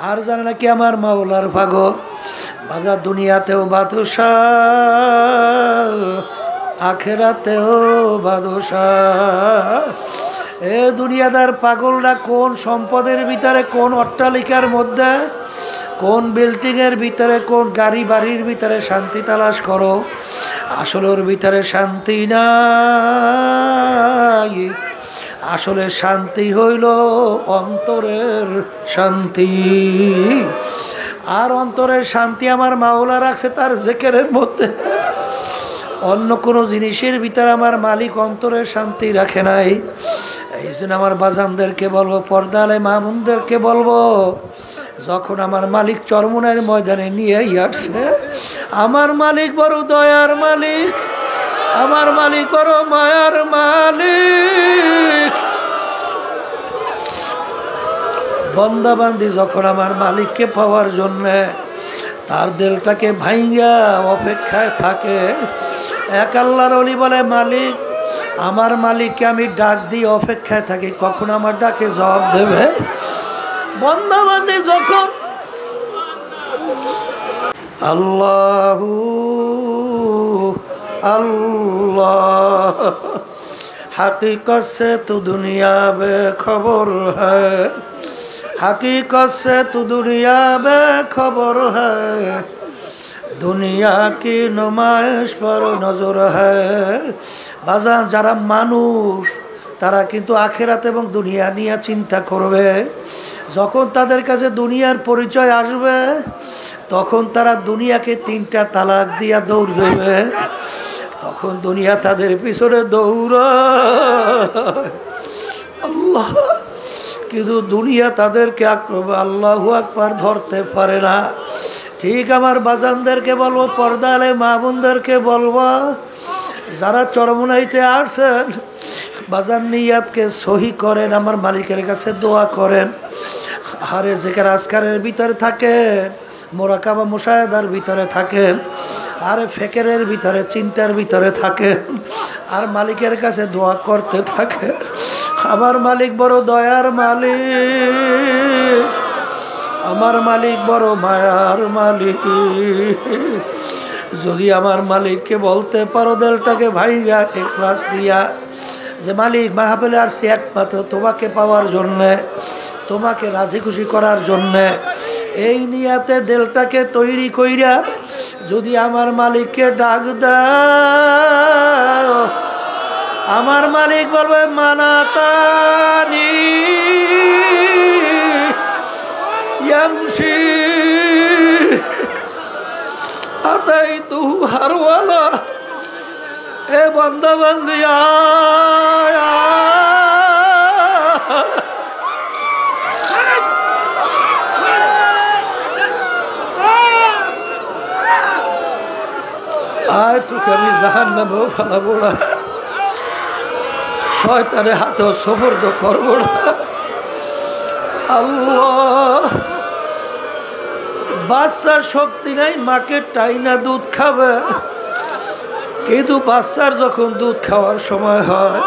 আর জানে নাকি আমার মাওলার পাগল। বাজার দুনিয়াতেও বাদশাহ, আখেরাতেও বাদশাহ। এ দুনিয়াদার পাগলরা কোন সম্পদের ভিতরে, কোন অট্টালিকার মধ্যে, কোন বিল্ডিংয়ের ভিতরে, কোন গাড়ি বাড়ির ভিতরে শান্তি তালাশ করো, আসলে ওর ভিতরে শান্তি নাই। আসলে শান্তি হইল অন্তরের শান্তি। আর অন্তরের শান্তি আমার মাওলা রাখছে তার জিকিরের মধ্যে। অন্য কোনো জিনিসের ভিতরে আমার মালিক অন্তরের শান্তি রাখে নাই। এই জন্য আমার বাজানদেরকে বলবো, পর্দালে মামুনদেরকে বলবো, যখন আমার মালিক চরমনের ময়দানে নিয়ে আসছে, আমার মালিক বড় দয়ার মালিক, আমার মালিক বড় মায়ার মালিক। বন্দাবান্দি যখন আমার মালিককে পাওয়ার জন্যে তার দিলটাকে ভাইঙ্গা অপেক্ষায় থাকে, এক আল্লাহর ওলি বলে, মালিক, আমার মালিককে আমি ডাক দিয়ে অপেক্ষায় থাকি কখন আমার ডাকে জবাব দেবে। বন্দাবান্দি যখন আল্লাহু अल्लाह हकीकत से तू दुनिया बेखबर है, हकीकत से तू दुनिया बेखबर है, दुनिया की नुमाइश पर नजर है। বাজার যারা মানুষ তারা কিন্তু আখিরাত এবং দুনিয়া নিয়ে চিন্তা করবে। যখন তাদের কাছে দুনিয়ার পরিচয় আসবে তখন তারা দুনিয়াকে 3টা তালাক দিয়া দৌড় দেবে, তখন দুনিয়া তাদের পিছনে দৌড়ায়। আল্লাহ, কিন্তু দুনিয়া তাদেরকে আল্লাহু আকবার ধরতে পারে না। ঠিক আমার বাজানদেরকে বলবো, পর্দালে মা বোনদেরকে বলবো, যারা চরমনাইতে আসছেন বাজান নিয়াতকে সহি করেন, আমার মালিকের কাছে দোয়া করেন। আরে জিকির আজকারের ভিতরে থাকেন, মোরাকাবা মুশাহাদার ভিতরে থাকেন, আর ফিকিরের ভিতরে চিন্তার ভিতরে থাকেন, আর মালিকের কাছে দোয়া করতে থাকেন। আমার মালিক বড় দয়ার মালিক, আমার মালিক বড় মায়ার মালিক। যদি আমার মালিককে বলতে পারো দিলটাকে ভাইয়া ইখলাস দিয়া, যে মালিক মাহফিলে আসছি একমাত্র তোমাকে পাওয়ার জন্যে, তোমাকে রাজি খুশি করার জন্যে, এই নিয়াতে দিলটাকে তৈরি কইরা যদি আমার মালিককে ডাক দাও, আমার মালিক বলবে মানাতানি ইয়ামশি আতাইতু হারওয়ালা। এ বান্দা বান্দি আয়, তোকে আমি জাহান্নামেও ফেলাবো না, শয়তানের হাতেও সবর্দ করবো না। আল্লাহ, বাচ্চার শক্তি নাই, মাকে টাইনা দুধ খাবে, কিন্তু বাচ্চার যখন দুধ খাওয়ার সময় হয়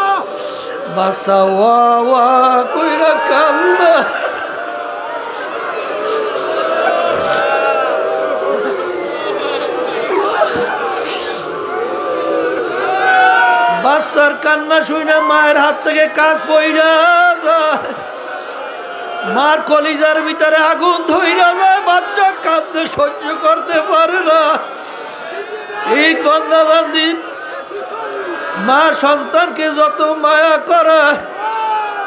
বাচ্চা ওয়া ওয়া কইরা কান্দে। বাচ্চার কান্না শুনে মায়ের হাত থেকে কাজ পইরা যায়, মার কলিজার ভিতরে আগুন ধইরা যায়, বাচ্চা কাঁদতে সহ্য করতে পারে না। এই বান্দাবান্দি মা সন্তানকে যত মায়া করে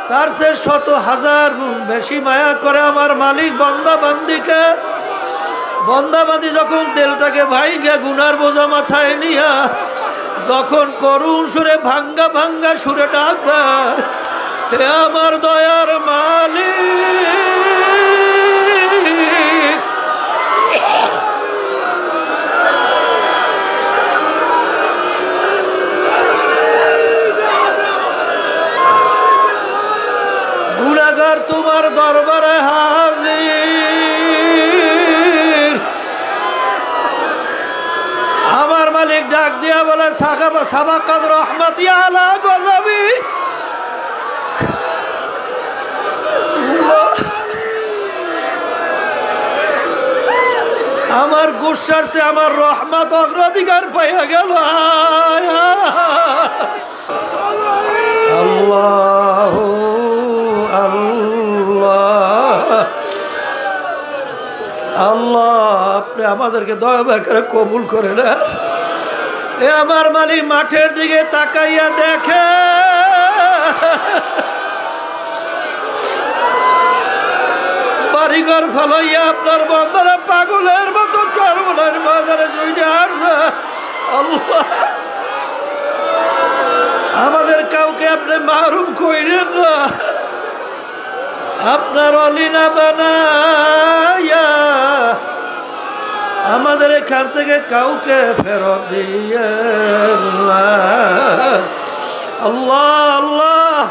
তার সে 100,000 গুণ বেশি মায়া করে আমার মালিক বান্দাবান্দিকে। বান্দাবান্দি যখন দিলটাকে ভাইঙ্গা গুনার বোঝা মাথায় নিয়া যখন করুণ সুরে ভাঙ্গা ভাঙ্গা সুরে ডাক দেয়, হে আমার দয়ার মালিক, এবার তোমার দরবারে হাজির। আমার মালিক ডাক দিয়া বলে সাবাকাত রহমতি আলা গজবি। আমার গুসার সে আমার রহমত অগ্রাধিকার পাইয়া গেল। আল্লাহ আল্লাহ আল্লাহ, আপনি আমাদেরকে দয়া করে কবুল করে না। এ আমার মালিক মাঠের দিকে তাকাইয়া দেখে বাড়িঘর ফলাইয়া আপনার বন্ধরা পাগলের মতো চরমনের বাজারে চলে আসবে। আল্লাহ, আমাদের কাউকে আপনি মাহরুম কইরেন না, আপনার অলিনা বানাইয়া আমাদের এখান থেকে কাউকে ফেরত দিয়ে আল্লাহ আল্লাহ।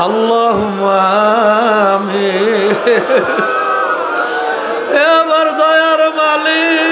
আল্লাহুম্মা আমিন। এ আমার দয়ার মালিক,